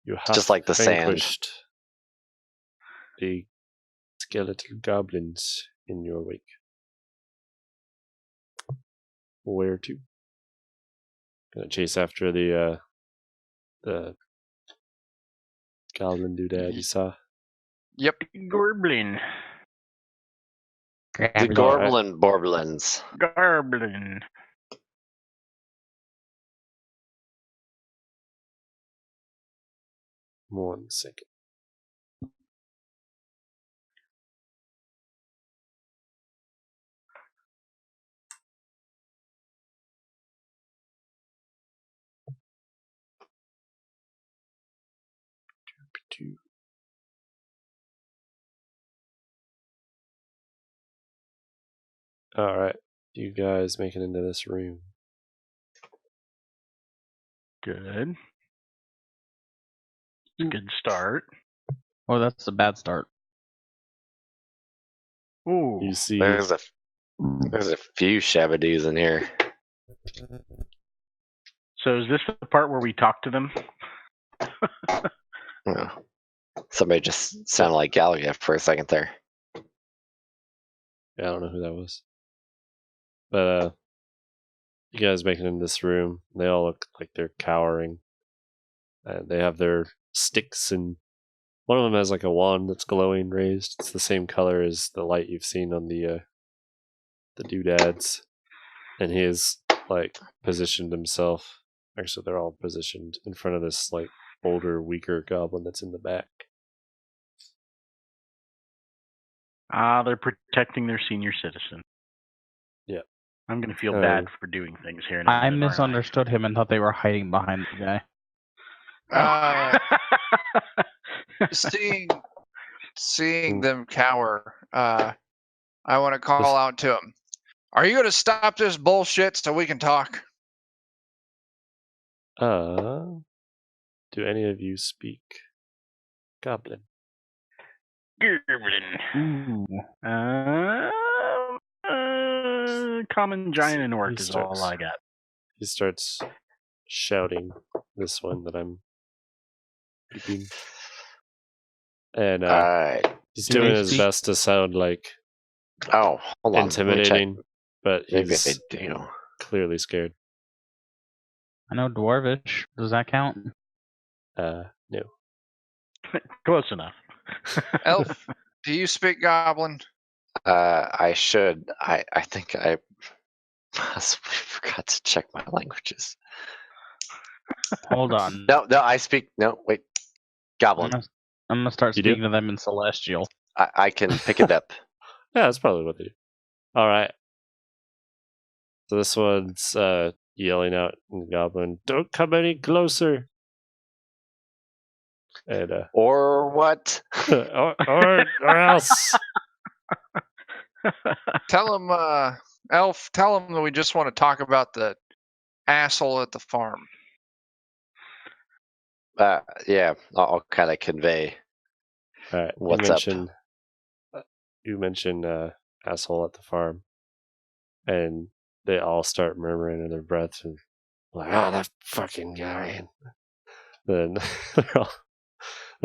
You have Just like the vanquished the skeletal goblins in your wake. Where to? Gonna chase after the goblin doodad you saw. Yep. Goblin. The Gorblin Borblins. Goblin. One second. All right, you guys make it into this room. Good. Good start. Oh, that's a bad start. Ooh. You see, There's a few shabadoos in here. So is this the part where we talk to them? Oh. Somebody just sounded like Gallagher for a second there. I don't know who that was, but you guys make it in this room. They all look like they're cowering. They have their sticks, and one of them has like a wand that's glowing raised. It's the same color as the light you've seen on the doodads, and he has like positioned himself. Actually, they're all positioned in front of this like older, weaker goblin that's in the back. They're protecting their senior citizen. Yeah. I'm going to feel bad for doing things here. I misunderstood him and thought they were hiding behind the guy. Seeing them cower, I want to call out to them. Are you going to stop this bullshit so we can talk? Do any of you speak Goblin? Ooh. Common, giant, and orc is all I got. He starts shouting this one that I'm keeping. And he's doing his best to sound like hold on. intimidating, but Maybe he's I do. clearly scared. I know Dwarvish. Does that count? No. Close enough. Elf, do you speak Goblin? I should. I think I possibly forgot to check my languages. Hold on. No, I speak. No, wait. Goblin. I'm gonna start You do? speaking to them in Celestial. I can pick it up. Yeah, that's probably what they do. All right. So this one's yelling out in Goblin, "Don't come any closer!" And Or what? or else. Tell him, Elf, tell him that we just want to talk about the asshole at the farm. Yeah, I'll kind of convey. All right. What's up? You mentioned asshole at the farm, and they all start murmuring under their breath, and like, "Oh, that fucking guy!" And then they're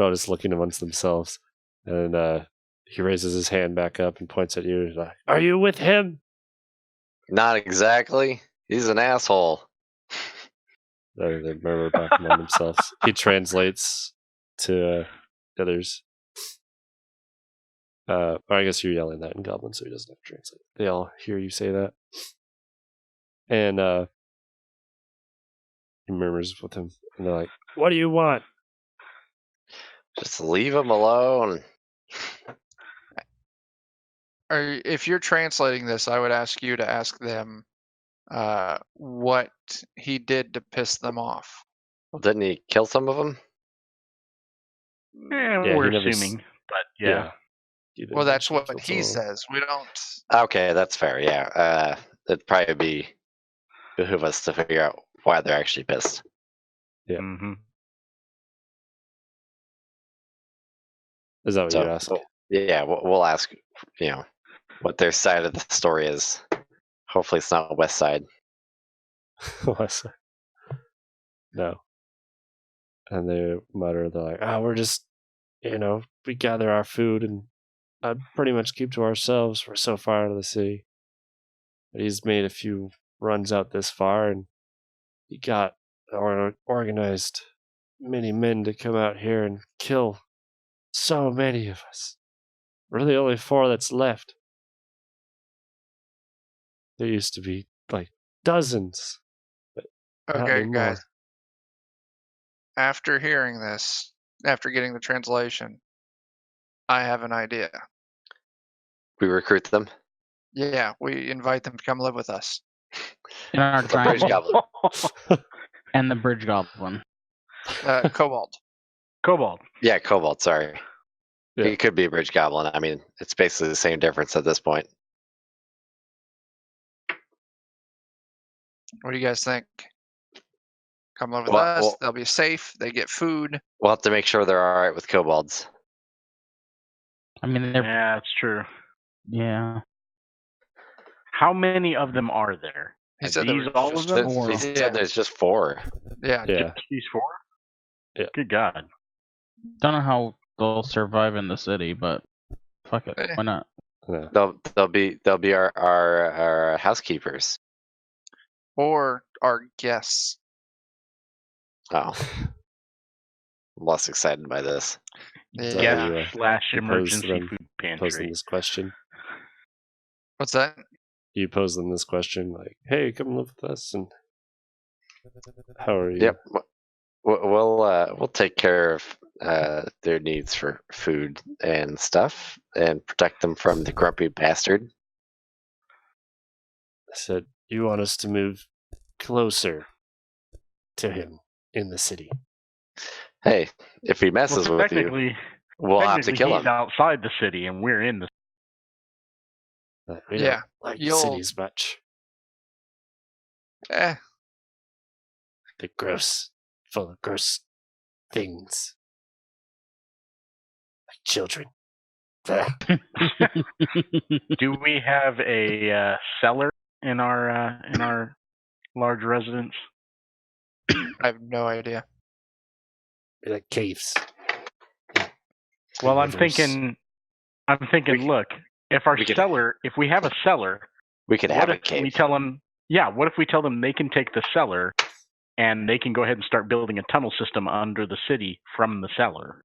all just looking amongst themselves, and he raises his hand back up and points at you. He's like, "Are you with him?" Not exactly. He's an asshole. They murmur back among themselves. He translates to the others. Or I guess you're yelling that in Goblin, so he doesn't have to translate. They all hear you say that. And he murmurs with him. And they're like, "What do you want?" Just leave him alone. Or if you're translating this, I would ask you to ask them what he did to piss them off. Well, didn't he kill some of them? Yeah, We're he never assuming, but yeah. Well, that's what he says. We don't. Okay, that's fair. Yeah, it'd probably behoove us to figure out why they're actually pissed. Yeah. Mm-hmm. Is that what you ask? Yeah, we'll ask. What their side of the story is. Hopefully, it's not West Side. West Side. No. And they mutter, they're like, we're just, we gather our food and pretty much keep to ourselves. We're so far out of the city. But he's made a few runs out this far, and he got organized many men to come out here and kill so many of us. We're the only 4 that's left. There used to be like dozens. But not Okay, anymore. guys. After hearing this, after getting the translation, I have an idea. We recruit them. Yeah, we invite them to come live with us. In our The Bridge triangle. Goblin. And the Bridge Goblin. Cobalt. Cobalt. Yeah, Cobalt. Sorry. Yeah. He could be a Bridge Goblin. I mean, it's basically the same difference at this point. What do you guys think? Come live with Well, us. well- They'll be safe. They get food. We'll have to make sure they're all right with kobolds. I mean, they're Yeah, that's true. yeah. How many of them are there? He Are said there these was all just of them? four. He said there's just 4. Yeah. Yeah. Just these 4? Yeah. Good God. Don't know how they'll survive in the city, but fuck it, Eh. why not? Yeah. They'll be our housekeepers. Or our guests. Oh, I'm less excited by this. So Yeah. you, Yes, / emergency them- food pose them pantry. this question. What's that? You pose them this question, like, "Hey, come live with us," and how are you? Yep. We'll take care of their needs for food and stuff, and protect them from the grumpy bastard. I said, "You want us to move closer to him in the city?" Hey, if he messes Well, with you, technically, we'll have to kill he's him. outside the city and we're in the We Yeah, don't like the you'll- cities much. Eh, They're gross, full of gross things. Like children. Do we have a cellar in our large residence? I have no idea. They're like caves. Well, I'm Rivers. thinking. Look, if we have a cellar, We could what have a if cave. we tell them? Yeah, what if we tell them they can take the cellar, and they can go ahead and start building a tunnel system under the city from the cellar?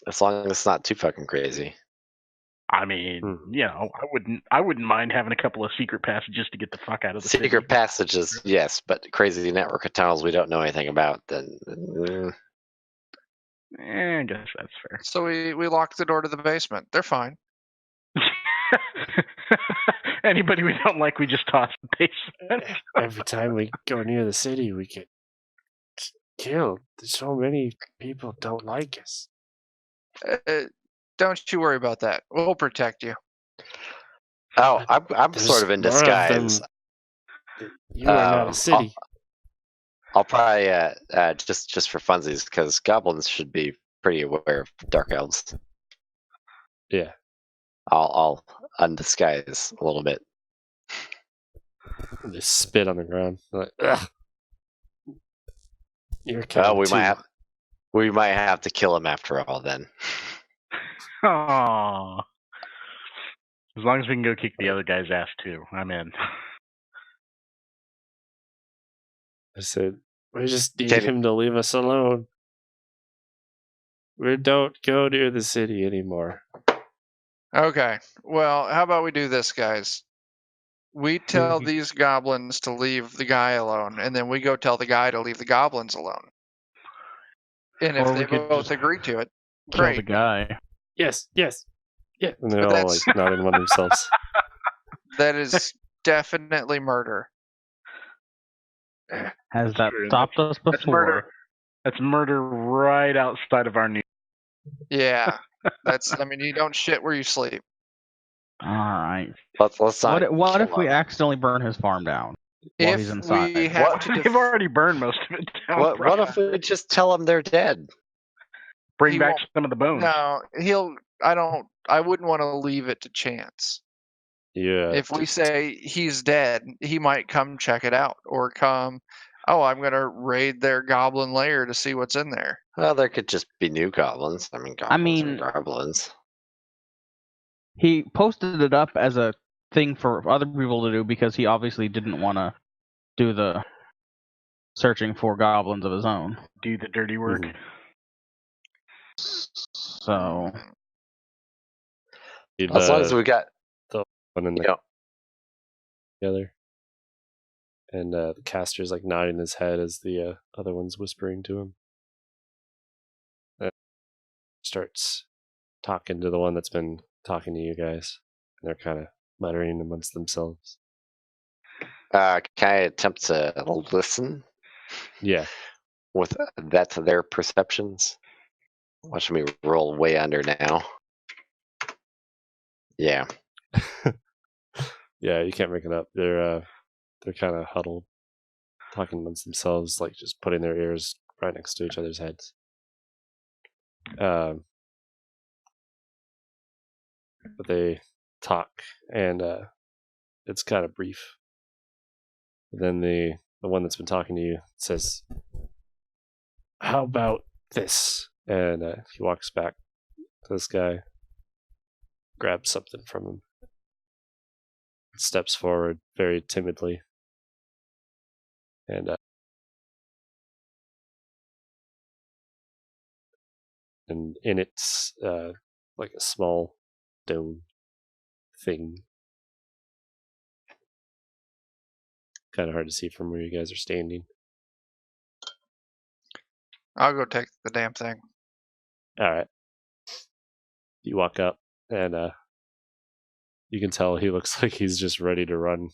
As long as it's not too fucking crazy. I mean, I wouldn't mind having a couple of secret passages to get the fuck out of the city. Secret passages, yes, but crazy network of tunnels we don't know anything about, then I guess that's fair. So we locked the door to the basement. They're fine. Anybody we don't like, we just toss the basement. Every time we go near the city, we get killed. So many people don't like us. Don't you worry about that. We'll protect you. Oh, I'm There's sort of in more of them. disguise. You are not a city. I'll probably just for funsies, because goblins should be pretty aware of dark elves. Yeah. I'll undisguise a little bit. They spit on the ground. Like, ugh. You're coming we might have to kill him after all. Then. Aww. As long as we can go kick the other guy's ass too, I'm in. I said, we just need him to leave us alone. We don't go near the city anymore. Okay. Well, how about we do this, guys? We tell these goblins to leave the guy alone, and then we go tell the guy to leave the goblins alone. And if Or we they could both just agree to it, Kill the great. guy. Yes. And they're But all like nodding among themselves. That is definitely murder. Has that True. stopped us before? That's murder. That's murder right outside of our new. Yeah. I mean, you don't shit where you sleep. All right. Let's not. What if kill we him. accidentally burn his farm down while If he's inside? we have to They've already burned most of it down. What if we just tell them they're dead? Bring he back won't- some of the bones? No, I wouldn't want to leave it to chance. Yeah. If we say he's dead, he might come check it out, or come, I'm going to raid their goblin lair to see what's in there. Well, there could just be new goblins. I mean, are goblins. He posted it up as a thing for other people to do because he obviously didn't want to do the searching for goblins of his own. Do the dirty work. Mhm. So As long as we got one in the together. And the caster's like nodding his head as the other one's whispering to him. Starts talking to the one that's been talking to you guys. And they're kind of muttering amongst themselves. can I attempt to listen Yeah. with their perceptions? Watch me roll way under now. Yeah. Yeah, you can't make it up. They're kind of huddled, talking amongst themselves, like just putting their ears right next to each other's heads. But they talk, and it's kind of brief. Then the one that's been talking to you says, "How about this?" And he walks back to this guy, grabs something from him, steps forward very timidly, and in it's like a small dome thing. Kind of hard to see from where you guys are standing. I'll go take the damn thing. All right. You walk up, and you can tell he looks like he's just ready to run.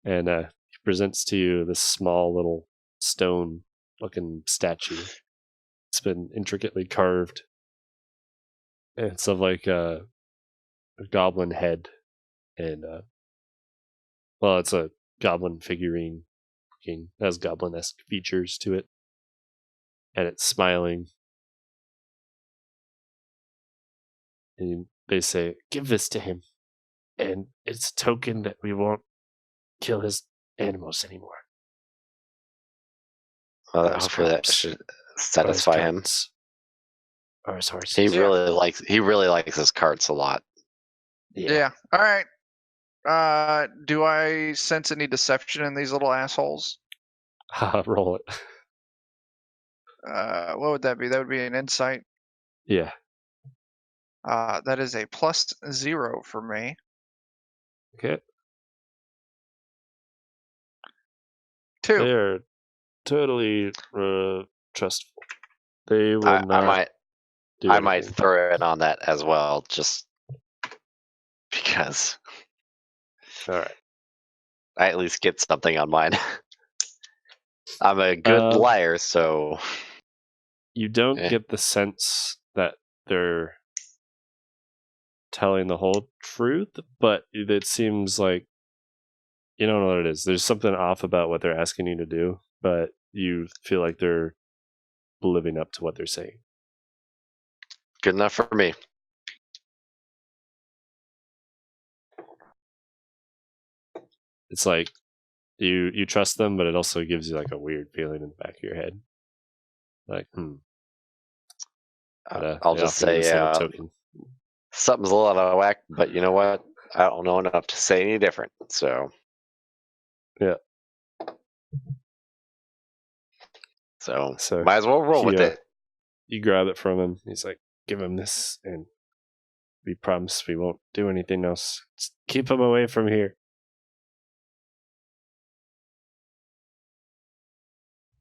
And he presents to you this small little stone-looking statue. It's been intricately carved. And it's of like a goblin head and Well, it's a goblin figurine. It has goblin-esque features to it. And it's smiling. And they say, "Give this to him. And it's a token that we won't kill his animals anymore." Well, Or his hopefully that crops, should or his satisfy him. carts, or his horses. He really likes his carts a lot. Yeah. All right. Do I sense any deception in these little assholes? Roll it. What would that be? That would be an insight. Yeah. That is a +0 for me. Okay. 2. They're totally trustful. They will I not. I might anything. throw in on that as well, just because All right. I at least get something on mine. I'm a good liar, so you don't get the sense that they're telling the whole truth, but it seems like you don't know what it is. There's something off about what they're asking you to do, but you feel like they're living up to what they're saying. good enough for me. It's like you trust them, but it also gives you like a weird feeling in the back of your head. Like, But, I'll just say something's a little out of whack, but you know what? I don't know enough to say any different. So yeah. So might as well roll with it. You grab it from him. He's like, "Give him this, and we promise we won't do anything else. Just keep him away from here."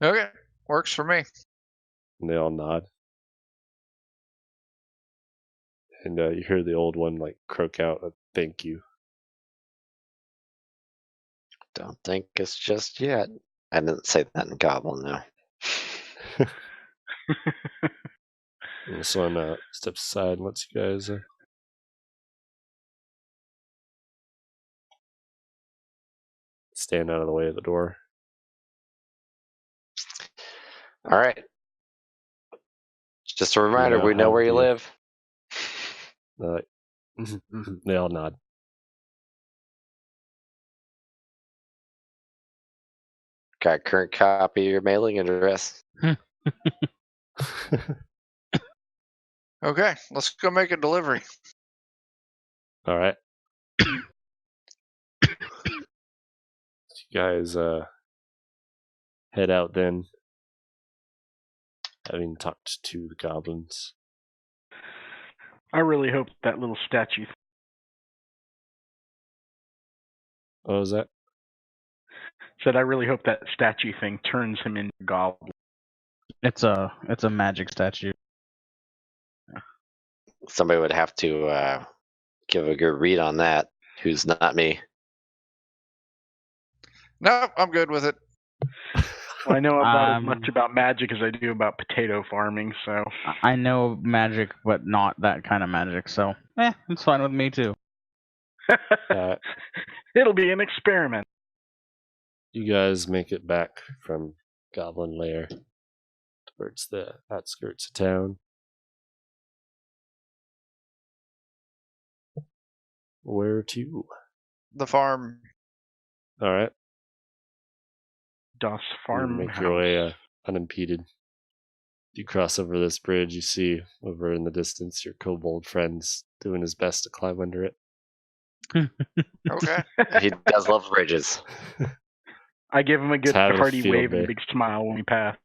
Okay, works for me. And they all nod. And you hear the old one like croak out a thank you. Don't think it's just yet. I didn't say that in Goblin, though. And this one steps aside and lets you guys stand out of the way of the door. All right. Just a reminder, we know where you live. They all nod. Got current copy of your mailing address. Okay, let's go make a delivery. All right. You guys head out then, having talked to the goblins. I really hope that little statue. What was that? Said I really hope that statue thing turns him into a goblin. It's a magic statue. Somebody would have to give a good read on that. Who's not me? Nope, I'm good with it. Well, I know about as much about magic as I do about potato farming, so I know magic, but not that kind of magic. So, it's fine with me too. It'll be an experiment. You guys make it back from Goblin Lair towards the outskirts of town. Where to? The farm. All right. Das Farm. You make your way unimpeded. You cross over this bridge. You see over in the distance your kobold friend's doing his best to climb under it. Okay. He does love bridges. I give him a good hearty wave and a big smile when we pass.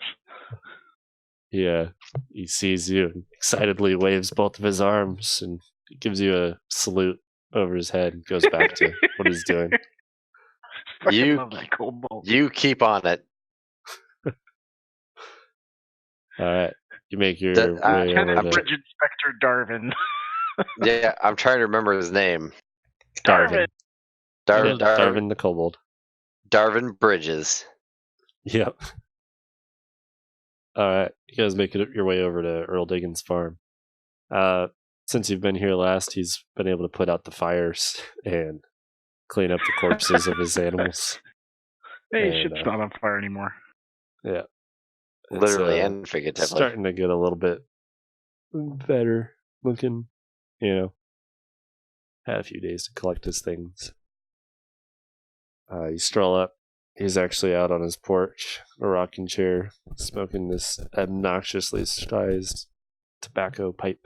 Yeah, he sees you and excitedly waves both of his arms and gives you a salute over his head and goes back to what he's doing. I love that kobold. You keep on it. All right. You make your way over Bridge Inspector Darvin. Yeah, I'm trying to remember his name. Darvin. Darvin the kobold. Darvin Bridges. Yep. All right. You guys make your way over to Earl Diggins' farm. Since you've been here last, he's been able to put out the fires and clean up the corpses of his animals. Hey, And, shit's not on fire anymore. Yeah. Literally It's, and figuratively. starting to get a little bit better looking, Had a few days to collect his things. You stroll up. He's actually out on his porch, a rocking chair, smoking this obnoxiously sized tobacco pipe.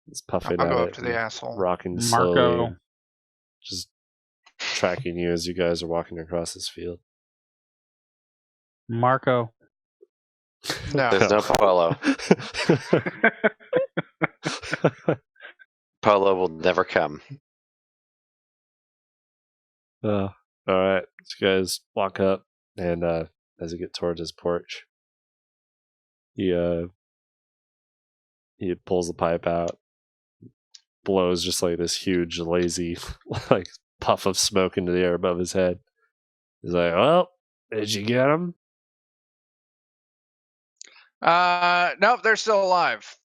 He's puffing I'll at go it up to the asshole. rocking Marco. slowly, and just tracking you as you guys are walking across this field. Marco. No. There's no Polo. Polo will never come. All right, so you guys walk up, and as you get towards his porch, he pulls the pipe out, blows just like this huge, lazy, like puff of smoke into the air above his head. He's like, "Well, did you get him?" Nope, they're still alive.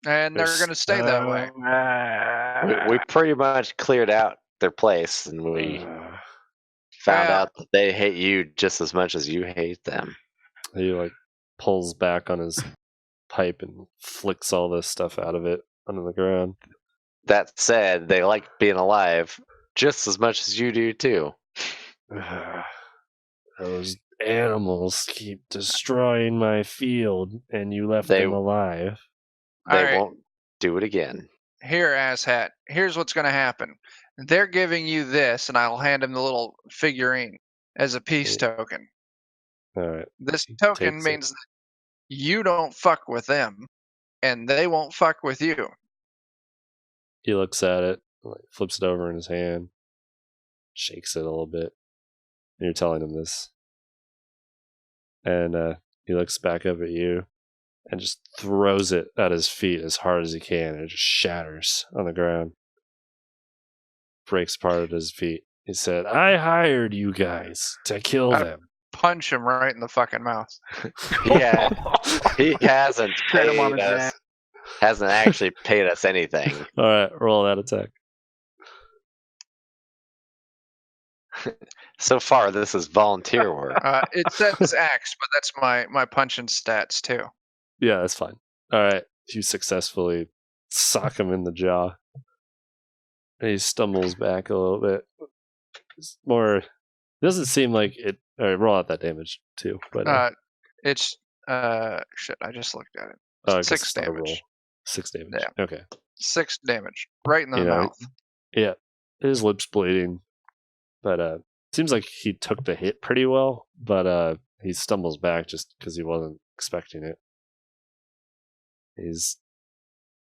And they're going to stay that way. We pretty much cleared out their place, and we found out that they hate you just as much as you hate them. He like pulls back on his pipe and flicks all this stuff out of it onto the ground. That said, they like being alive just as much as you do too. Those animals keep destroying my field, and you left them alive. They won't do it again. Here, asshat. Here's what's going to happen. They're giving you this, and I'll hand him the little figurine as a peace token. All right. This token means that you don't fuck with them, and they won't fuck with you. He looks at it, like, flips it over in his hand, shakes it a little bit. And you're telling him this. And he looks back up at you and just throws it at his feet as hard as he can. And it just shatters on the ground. Breaks apart at his feet. He said, "I hired you guys to kill them." Punch him right in the fucking mouth. Yeah, he hasn't paid us. Hasn't actually paid us anything. All right, roll that attack. So far, this is volunteer work. It says axe, but that's my punching stats too. Yeah, that's fine. All right, you successfully sock him in the jaw. And he stumbles back a little bit. It's more. It doesn't seem like it. All right, roll out that damage too. But it's shit. I just looked at it. 6 damage. Roll. 6 damage. Yeah. Okay. 6 damage right in the mouth. Yeah, his lips bleeding, but seems like he took the hit pretty well. But he stumbles back just because he wasn't expecting it. He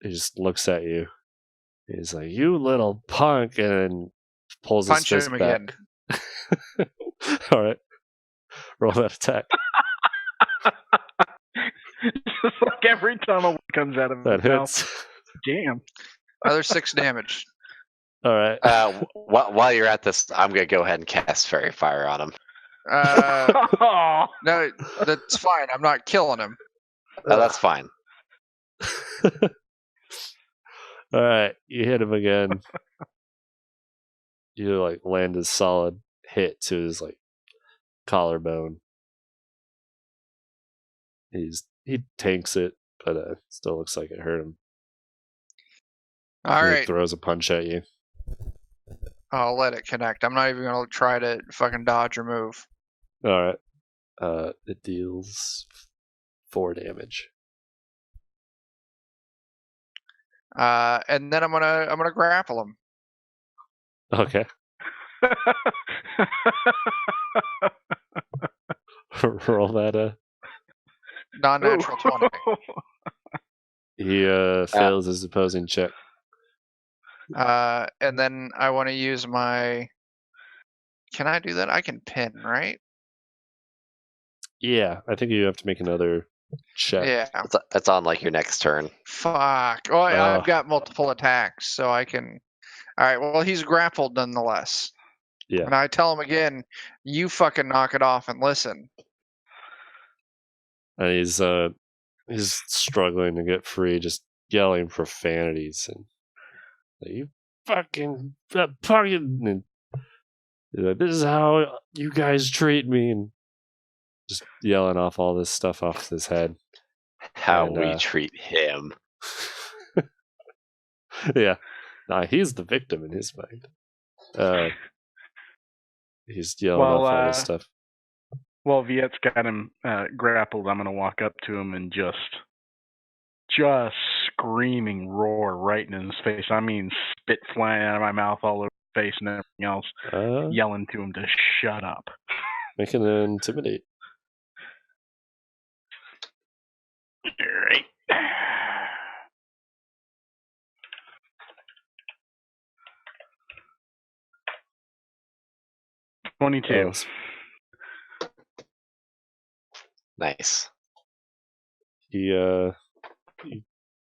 just looks at you. He's like, "You little punk," and then pulls his fist him back. again. All right, roll that attack. Just like every time a word comes out of that his mouth. hits. Damn. Another 6 damage. All right. While you're at this, I'm gonna go ahead and cast Fairy Fire on him. No, that's fine. I'm not killing him. Oh, that's fine. All right, you hit him again. You like land a solid hit to his like collarbone. He tanks it, but still looks like it hurt him. All right. He throws a punch at you. I'll let it connect. I'm not even gonna try to fucking dodge or move. All right. It deals 4 damage. And then I'm gonna grapple him. Okay. Roll that. Non-natural 20. He fails his opposing check. And then I want to use my. Can I do that? I can pin, right? Yeah, I think you have to make another check. Yeah. It's on like your next turn. Fuck. Oh, I've got multiple attacks, so I can. All right. Well, he's grappled nonetheless. Yeah. And I tell him again, you fucking knock it off and listen. And he's struggling to get free, just yelling profanities and You fucking and like, this is how you guys treat me, and just yelling off all this stuff off his head. How And, we treat him. Yeah. Nah, he's the victim in his mind. He's yelling off all this stuff. While Viet's got him grappled, I'm going to walk up to him and just screaming roar right in his face. I mean, spit flying out of my mouth all over his face and everything else, yelling to him to shut up. Make an intimidate. All right. $22. Nice. He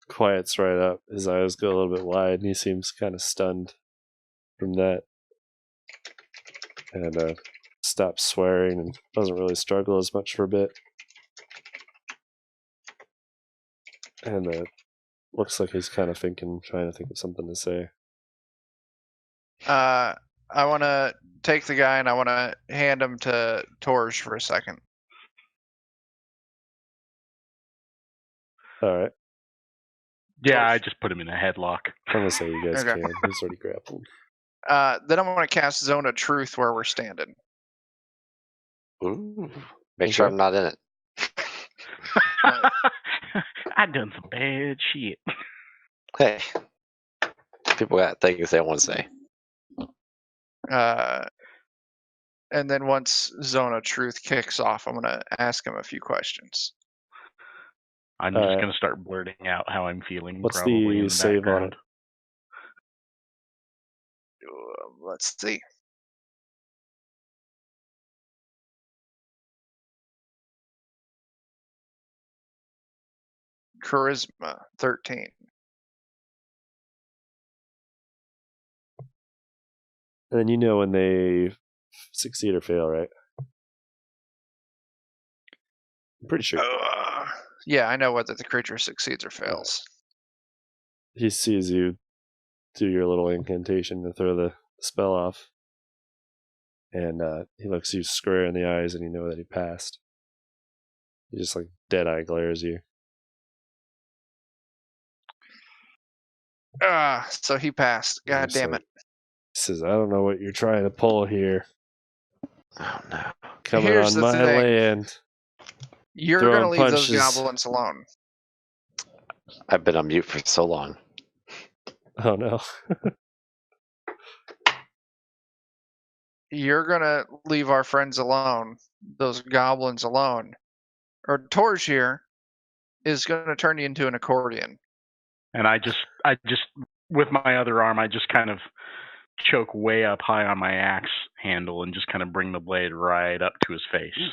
quiets right up. His eyes go a little bit wide, and he seems kind of stunned from that. And stops swearing and doesn't really struggle as much for a bit. And looks like he's kind of trying to think of something to say. I want to take the guy and I want to hand him to Torj for a second. All right. Yeah, I just put him in a headlock. I'm going to say you guys Okay. can. He's already grappled. Then I'm going to cast Zone of Truth where we're standing. Ooh. Make sure Okay. I'm not in it. I done some bad shit. Hey. People got things they want to say. And then once Zone of Truth kicks off, I'm going to ask him a few questions. I'm just going to start blurting out how I'm feeling. What's probably the in the save on background. it? Let's see. Charisma 13. And then you know when they succeed or fail, right? I'm pretty sure. Yeah, I know whether the creature succeeds or fails. He sees you do your little incantation to throw the spell off. And he looks you square in the eyes and you know that he passed. He just like dead-eye glares you. So he passed. God damn it. He says, I don't know what you're trying to pull here. Oh, no. Coming Here's on the my thing. land. You're going to throwing leave those punches. goblins alone. I've been on mute for so long. Oh, no. You're going to leave our friends alone, those goblins alone. Or Torj here is going to turn you into an accordion. And I just, with my other arm, I just kind of choke way up high on my axe handle and just kind of bring the blade right up to his face. He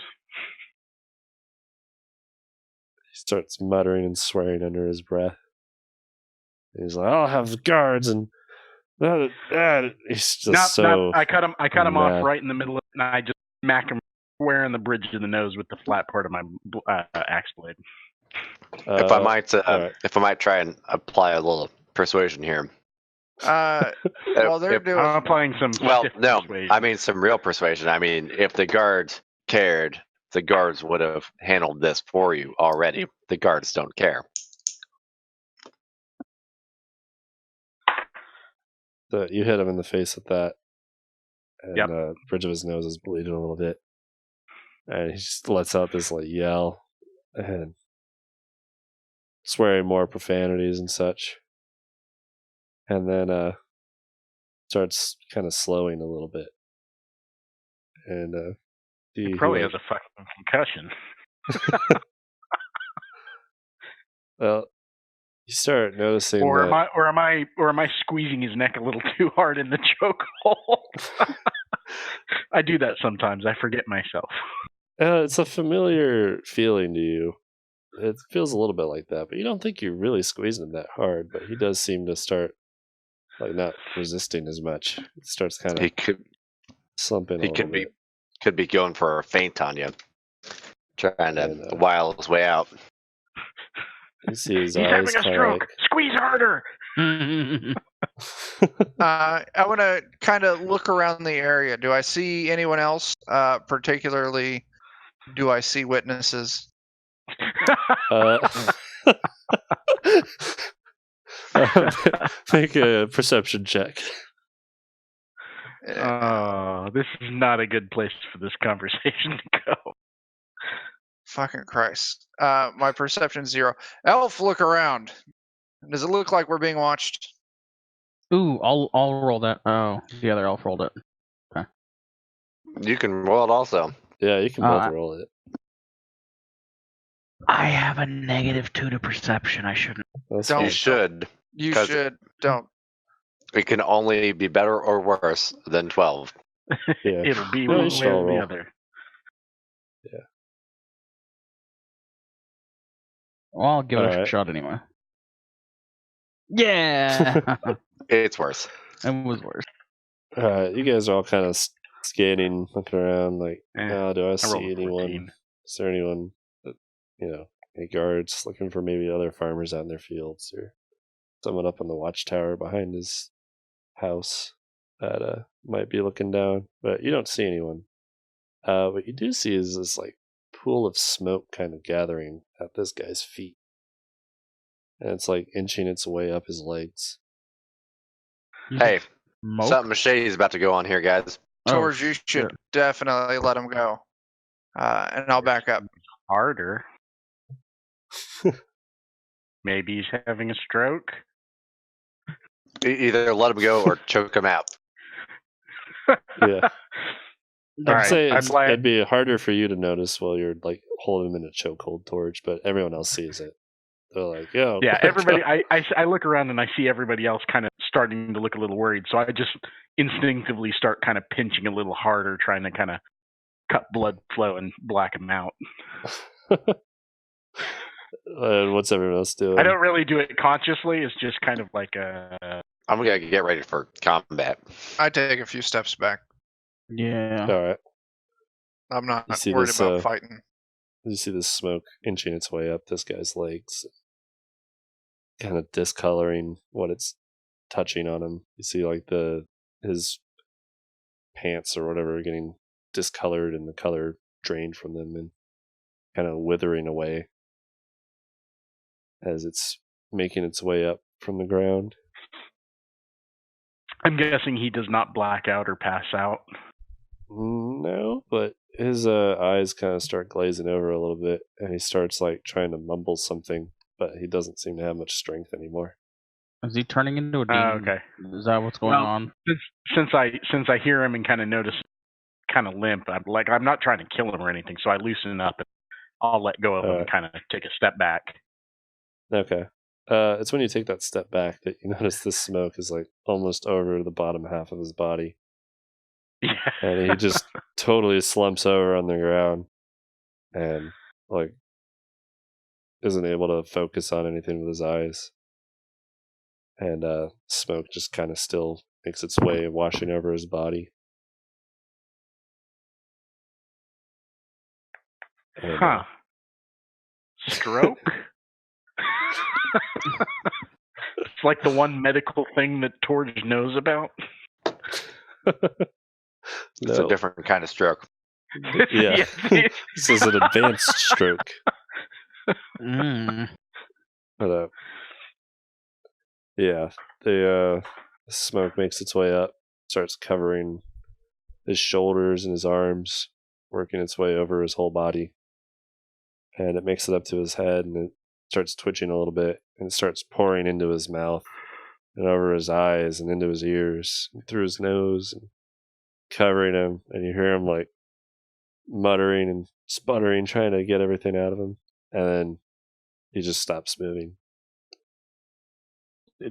starts muttering and swearing under his breath. He's like, I'll have the guards and he's just I cut him mad. off right in the middle of it, and I just smack him square in the bridge of the nose with the flat part of my axe blade. If I might try and apply a little persuasion here. Well, they're doing. I'm applying some. Well, stiff no, persuasion. I mean some real persuasion. I mean, if the guards cared, the guards would have handled this for you already. The guards don't care. You hit him in the face with that. And Yep. the bridge of his nose is bleeding a little bit. And he just lets out this like yell and swearing more profanities and such. And then starts kind of slowing a little bit. And he probably has a fucking concussion. Well, you start noticing or that... am I squeezing his neck a little too hard in the chokehold? I do that sometimes. I forget myself. It's a familiar feeling to you. It feels a little bit like that, but you don't think you're really squeezing him that hard. But he does seem to start like not resisting as much. It starts kind of slumping. He could be going for a feint on you, trying to wile his way out. You see his He's eyes having a stroke. like, Squeeze harder. I want to kind of look around the area. Do I see anyone else? Particularly, do I see witnesses? Make a perception check. This is not a good place for this conversation to go. Fucking Christ. My perception's 0. Elf, look around. Does it look like we're being watched? Ooh, I'll roll that. Oh, the other elf rolled it. You can roll it also. Yeah, you can both roll it. I have a -2 to perception. I shouldn't. Don't. You should. You 'Cause- should. Don't. It can only be better or worse than 12. Yeah. It'll be No, one you way should or the roll. other. Well, I'll give it a Alright. shot anyway. Yeah, It's worse. it was worse. You guys are all kind of skating, looking around, like, do I I rolled see a anyone? 14. Is there anyone that, any guards looking for maybe other farmers out in their fields or someone up on the watchtower behind his house that might be looking down? But you don't see anyone. What you do see is this like pool of smoke kind of gathering at this guy's feet, and it's like inching its way up his legs. Hey, Smoke? something shady's about to go on here, guys. Torge, you should definitely let him go. And I'll back up. Harder. Maybe he's having a stroke. Either let him go or choke him out. Yeah. All I'd right, say I'm glad. it'd be harder for you to notice while you're like holding him in a chokehold, Torch, but everyone else sees it. They're like, "Yo, Yeah, everybody. I look around and I see everybody else kind of starting to look a little worried. So I just instinctively start kind of pinching a little harder, trying to kind of cut blood flow and black him out. What's everyone else doing? I don't really do it consciously. It's just kind of like a. I'm gonna get ready for combat. I take a few steps back. Yeah. All right. I'm not You see worried this, about fighting. You see the smoke inching its way up this guy's legs, kind of discoloring what it's touching on him. You see like his pants or whatever are getting discolored and the color drained from them and kind of withering away as it's making its way up from the ground. I'm guessing he does not black out or pass out. No, but his eyes kind of start glazing over a little bit, and he starts like trying to mumble something, but he doesn't seem to have much strength anymore. Is he turning into a demon? Okay. Is that what's going on? Since I hear him and kind of notice kind of limp, I'm not trying to kill him or anything, so I loosen up and I'll let go of him and kind of take a step back. Okay. It's when you take that step back that you notice this smoke is like almost over the bottom half of his body. Yeah. And he just totally slumps over on the ground and like isn't able to focus on anything with his eyes. And smoke just kind of still makes its way washing over his body. And, Huh. Stroke? It's like the one medical thing that Torge knows about. It's a different kind of stroke. Yeah. This is an advanced stroke. But, yeah, the smoke makes its way up, starts covering his shoulders and his arms, working its way over his whole body. And it makes it up to his head, and it starts twitching a little bit, and it starts pouring into his mouth and over his eyes and into his ears and through his nose and covering him. And you hear him like muttering and sputtering, trying to get everything out of him. And then he just stops moving.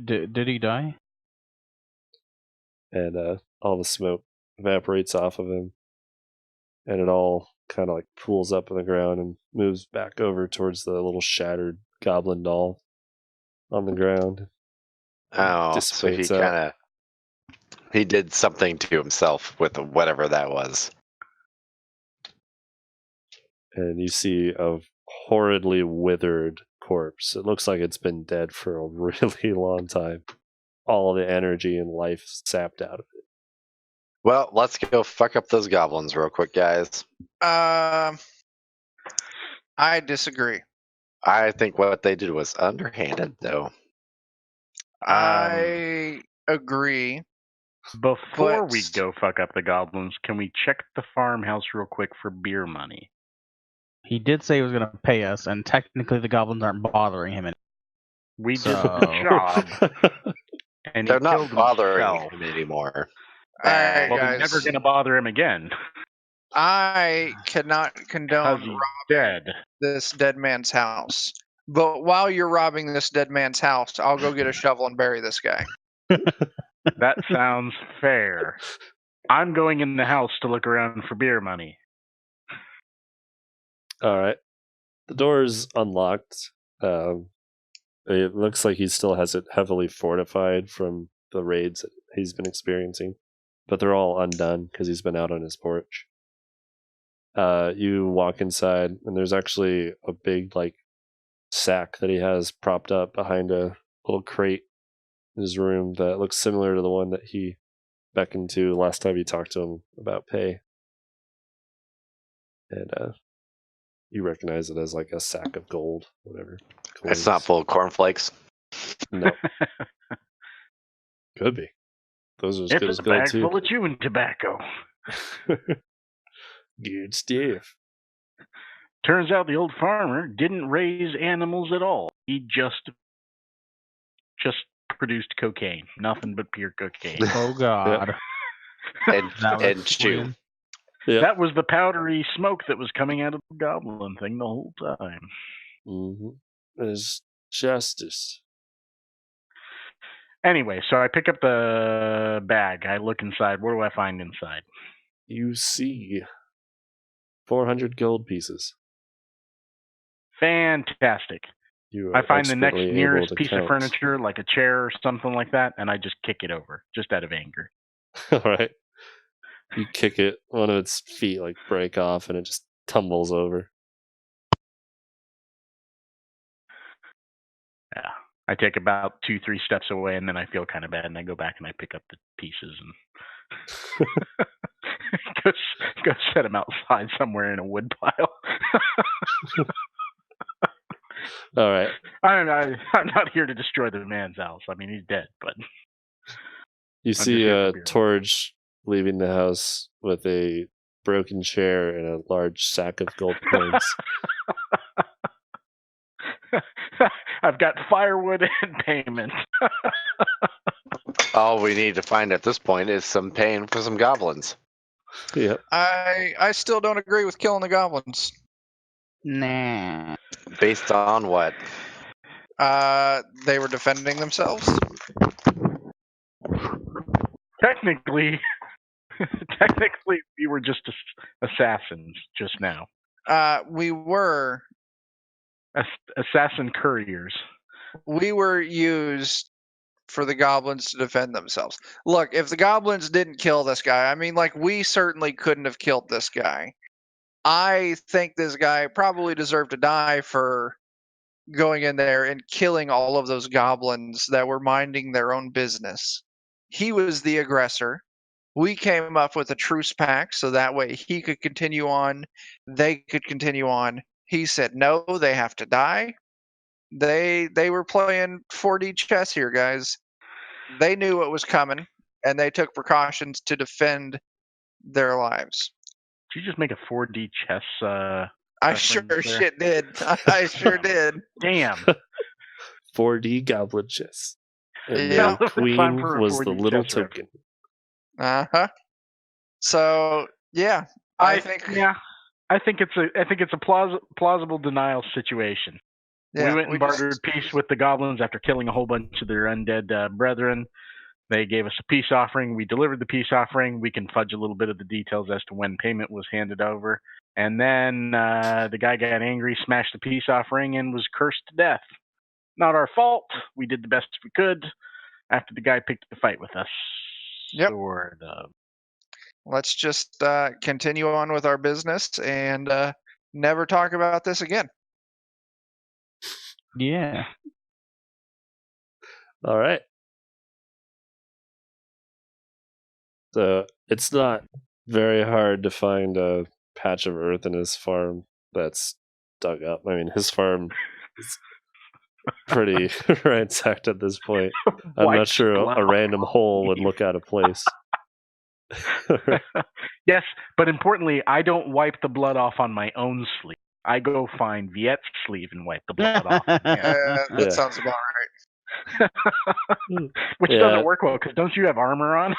Did he die? And all the smoke evaporates off of him, and it all kind of like pools up on the ground and moves back over towards the little shattered goblin doll on the ground. Oh, so he Dissipates out. he did something to himself with whatever that was. And you see a horridly withered corpse. It looks like it's been dead for a really long time. all the energy and life sapped out of it. Well, let's go fuck up those goblins real quick, guys. I disagree. I think what they did was underhanded, though. I agree. Before we But- go fuck up the goblins, can we check the farmhouse real quick for beer money? He did say he was going to pay us, and technically the goblins aren't bothering him. We did So- the job, and They're he not killed bothering himself. him anymore. All right, Well, guys. they're never going to bother him again I cannot because condone he's dead. this dead man's house. But while you're robbing this dead man's house, I'll go get a shovel and bury this guy. That sounds fair. I'm going in the house to look around for beer money. All right. The door's unlocked. It looks like he still has it heavily fortified from the raids that he's been experiencing, but they're all undone because he's been out on his porch. You walk inside, and there's actually a big sack that he has propped up behind a little crate in his room that looks similar to the one that he beckoned to last time you talked to him about pay. And you recognize it as a sack of gold, whatever. It's not full of cornflakes. No. Could be. Those are as good It's as a gold bag too. full of chewing tobacco. Good stuff. Turns out the old farmer didn't raise animals at all. He just produced cocaine. Nothing but pure cocaine. Oh, God. And, That would and chew. explain. Yeah. That was the powdery smoke that was coming out of the goblin thing the whole time. Mm-hmm. There's justice. Anyway, so I pick up the bag. I look inside. What do I find inside? You see 400 gold pieces. Fantastic. You I are find the next expertly able nearest to piece count. of furniture, like a chair or something like that, and I just kick it over, just out of anger. All right. You kick it, one of its feet break off, and it just tumbles over. Yeah. I take about 2-3 steps away, and then I feel kind of bad, and I go back and I pick up the pieces and go set them outside somewhere in a wood pile. All right. I'm not here to destroy the man's house. I mean, he's dead, but You just see here for beer. Torge leaving the house with a broken chair and a large sack of gold coins. I've got firewood and payment. All we need to find at this point is some paying for some goblins. Yep. I still don't agree with killing the goblins. Nah. Based on what? They were defending themselves. Technically, we were just assassins just now. We were Assassin couriers. we were used for the goblins to defend themselves. Look, if the goblins didn't kill this guy, I mean, we certainly couldn't have killed this guy. I think this guy probably deserved to die for going in there and killing all of those goblins that were minding their own business. He was the aggressor. We came up with a truce pact so that way he could continue on, they could continue on. He said no, they have to die. They were playing 4D chess here, guys. They knew what was coming, and they took precautions to defend their lives. Did you just make a 4D chess? I reference sure there? shit did. I sure did. Damn. 4D goblin chess. And Yeah. the It's time queen for a was the 4D little chess rep. token. Uh-huh. So yeah, I think it's a plausible denial situation. yeah, we went and just- bartered peace with the goblins after killing a whole bunch of their undead brethren. They gave us a peace offering. We delivered the peace offering. We can fudge a little bit of the details as to when payment was handed over. And then the guy got angry, smashed the peace offering, and was cursed to death. Not our fault. We did the best we could after the guy picked a fight with us. Yep. Sort of. Let's just continue on with our business and never talk about this again. Yeah. All right. So it's not very hard to find a patch of earth in his farm that's dug up. I mean, his farm is pretty ransacked at this point. I'm not sure a random hole would look out of place. Yes, but importantly, I don't wipe the blood off on my own sleeve. I go find Viet's sleeve and wipe the blood off. That sounds about right. Which doesn't work well, because don't you have armor on?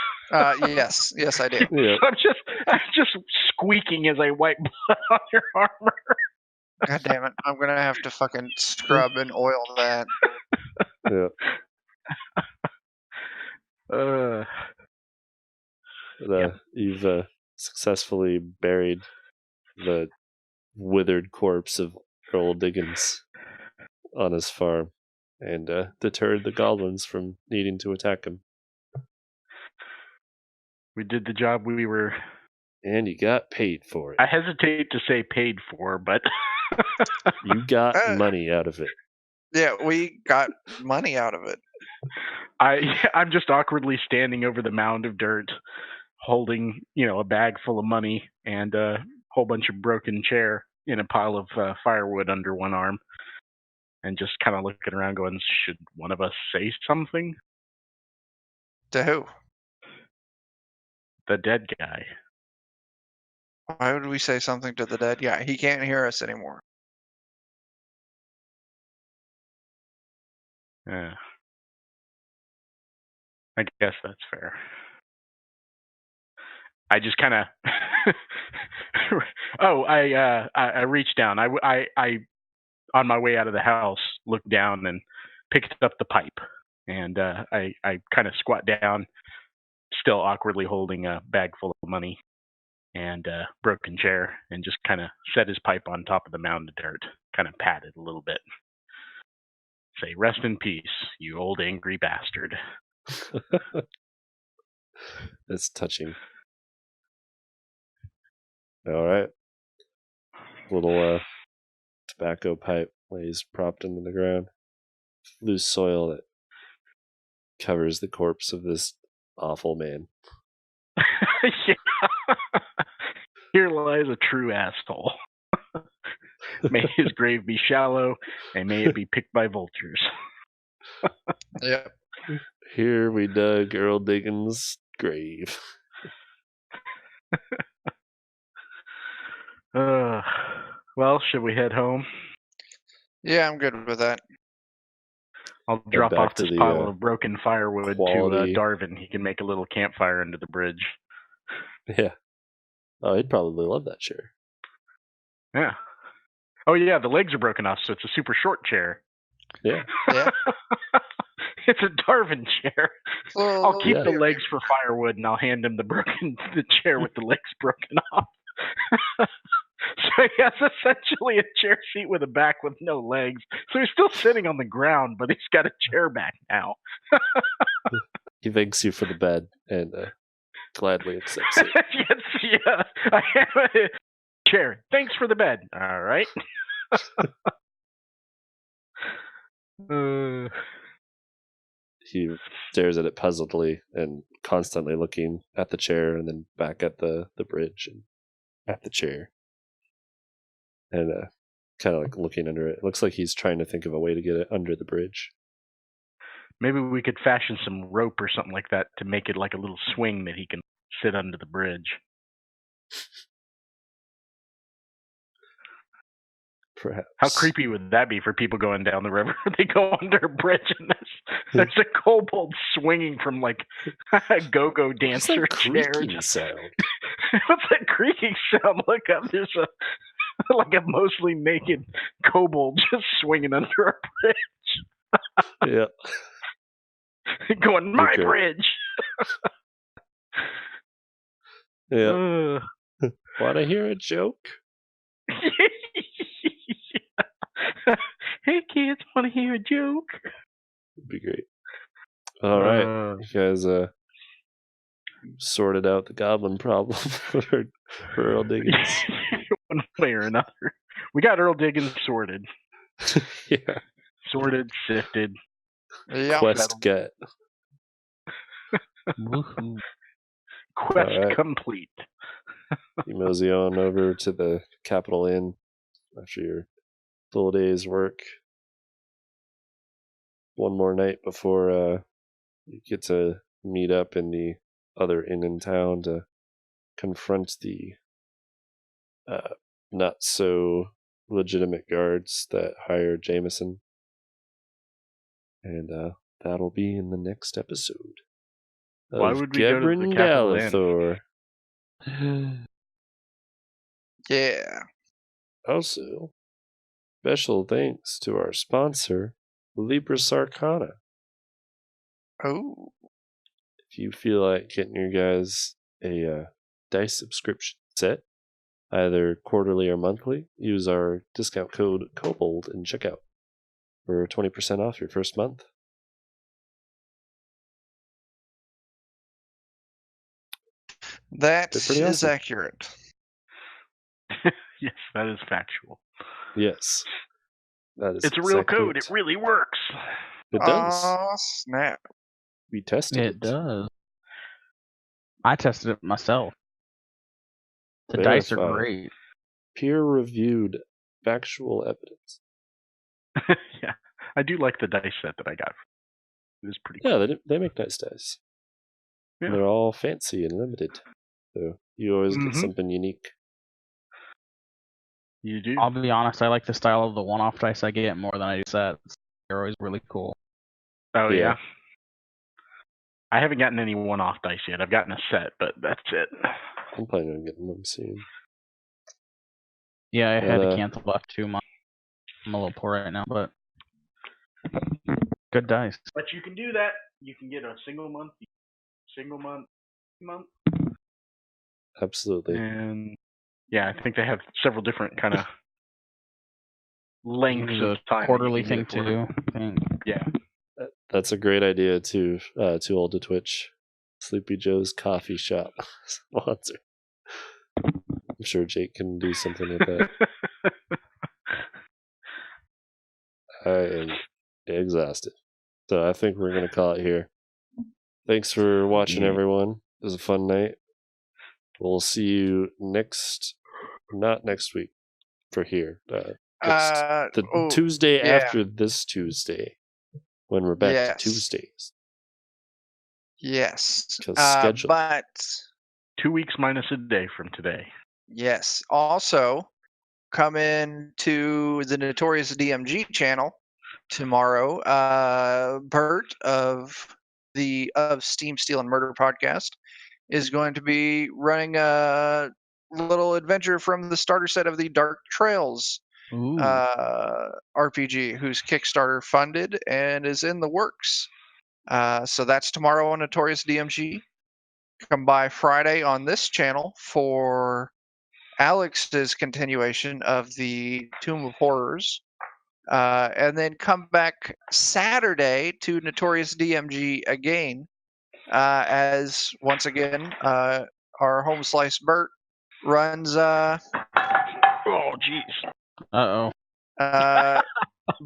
Yes, I do. Yeah. So I'm just squeaking as I wipe blood on your armor. God damn it! I'm gonna have to fucking scrub and oil that. Yeah. You've successfully buried the withered corpse of Earl Diggins on his farm and deterred the goblins from needing to attack him. We did the job we were... And you got paid for it. I hesitate to say paid for, but... You got money out of it. Yeah, we got money out of it. I'm just awkwardly standing over the mound of dirt, holding, a bag full of money and a whole bunch of broken chair in a pile of firewood under one arm, and just kind of looking around going, should one of us say something? To who? The dead guy. Why would we say something to the dead guy? He can't hear us anymore. Yeah. I guess that's fair. I just kind of... I reached down. I on my way out of the house, looked down and picked up the pipe. And I kind of squat down, still awkwardly holding a bag full of money and a broken chair, and just kind of set his pipe on top of the mound of dirt, kind of pat it a little bit. Say, rest in peace, you old angry bastard. That's touching. All right. Little tobacco pipe lays propped into the ground. Loose soil that covers the corpse of this awful man. Yeah. Here lies a true asshole. May his grave be shallow, and may it be picked by vultures. Yep. Here we dug Earl Diggins' grave. Well, should we head home? Yeah, I'm good with that. I'll drop off this pile of broken firewood to Darvin. He can make a little campfire under the bridge. Yeah. Oh, he'd probably love that chair. Yeah. Oh, yeah, the legs are broken off, so it's a super short chair. Yeah. It's a Darvin chair. I'll keep the legs for firewood, and I'll hand him the chair with the legs broken off. So he has essentially a chair seat with a back with no legs. So he's still sitting on the ground, but he's got a chair back now. He thanks you for the bed and gladly accepts it. Yes, yeah. I have a chair. Thanks for the bed. All right. He stares at it puzzledly and constantly looking at the chair and then back at the bridge and at the chair. And kind of like looking under it. It looks like he's trying to think of a way to get it under the bridge. Maybe we could fashion some rope or something like that to make it like a little swing that he can sit under the bridge. Perhaps. How creepy would that be for people going down the river? They go under a bridge and there's a kobold swinging from like a go-go dancer chair. Sound? What's that creaking sound? Look up. There's like a mostly naked kobold just swinging under a bridge. Yeah. Going, my bridge. Yeah. Want to hear a joke? Hey kids, want to hear a joke? Would be great. All right, you guys sorted out the goblin problem for Earl Diggins. One way or another, we got Earl Diggins sorted. Yeah, sorted, sifted. Quest get. Quest All right. complete. You mosey on over to the Capital Inn after your full day's work. One more night before you get to meet up in the other inn in town to confront the not so legitimate guards that hired Jameson. And that'll be in the next episode. Why would we go to the Capital Inn? Gebrindalethor. Yeah. Also, special thanks to our sponsor, Libris Arcana. Oh. If you feel like getting your guys a dice subscription set, either quarterly or monthly, use our discount code KOBOLD in checkout for 20% off your first month. That They're pretty is awesome. accurate. Yes, that is factual. Yes. That is It's a real exactly code. it. It really works. It does. Oh, snap. We tested It does. I tested it myself. The dice are Verified. great. Peer-reviewed factual evidence. Yeah, I do like the dice set that I got. It was pretty cool. Yeah, they make nice dice. Yeah. They're all fancy and limited. So you always get something unique. You do. I'll be honest, I like the style of the one-off dice I get more than I do sets. They're always really cool. Oh, Yeah. yeah. I haven't gotten any one-off dice yet. I've gotten a set, but that's it. I'm planning on getting them soon. Yeah, I had But, to cancel left 2 months. I'm a little poor right now, but good dice. But you can do that. You can get a single month, month. Absolutely. And yeah, I think they have several different kind of lengths There's of a time. quarterly that thing you can get it for. too. I think. Yeah. That's a great idea too. Too old to Twitch. Sleepy Joe's Coffee Shop sponsor. I'm sure Jake can do something with that. I am exhausted. So I think we're going to call it here. Thanks for watching, everyone. It was a fun night. We'll see you not next week for here. Tuesday after this Tuesday, when we're back to Tuesdays. Yes. Schedule. But 2 weeks minus a day from today. yes. Also, come in to the Notorious DMG channel tomorrow. Bert of Steam, Steel, and Murder podcast is going to be running a little adventure from the starter set of the Dark Trails RPG, whose Kickstarter funded and is in the works. So that's tomorrow on Notorious DMG. Come by Friday on this channel for Alex's continuation of the Tomb of Horrors. And then come back Saturday to Notorious DMG again, as once again our Home Slice Bert runs. Oh, jeez. Uh-oh.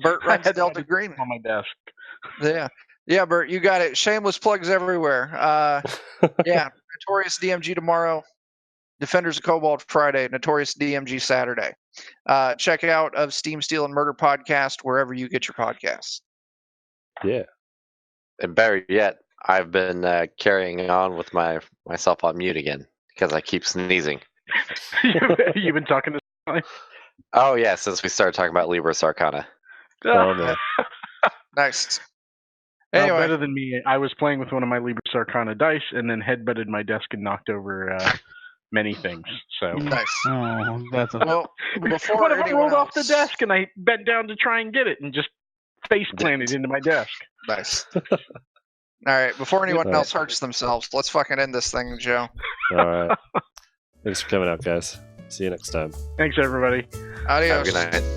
Bert runs Delta Green on my desk. Yeah, Bert, you got it. Shameless plugs everywhere. Yeah, Notorious DMG tomorrow. Defenders of Cobalt Friday, Notorious DMG Saturday. Check out of Steam, Steel, and Murder podcast wherever you get your podcasts. Yeah. And better yet, I've been carrying on with myself on mute again because I keep sneezing. You've been talking to somebody? Oh, yeah, since we started talking about Libris Arcana. Oh, man. Nice. Well, Anyway. better than me. I was playing with one of my Libris Arcana dice and then headbutted my desk and knocked over many things. So Nice. Oh, that's a... Well, before one of them anyone rolled off the else- desk and I bent down to try and get it and just face planted into my desk. Nice. All right, before anyone All else hurts themselves, let's fucking end this thing, Joe. All right. Thanks for coming out, guys. See you next time. Thanks, everybody. Adios. Have a good night.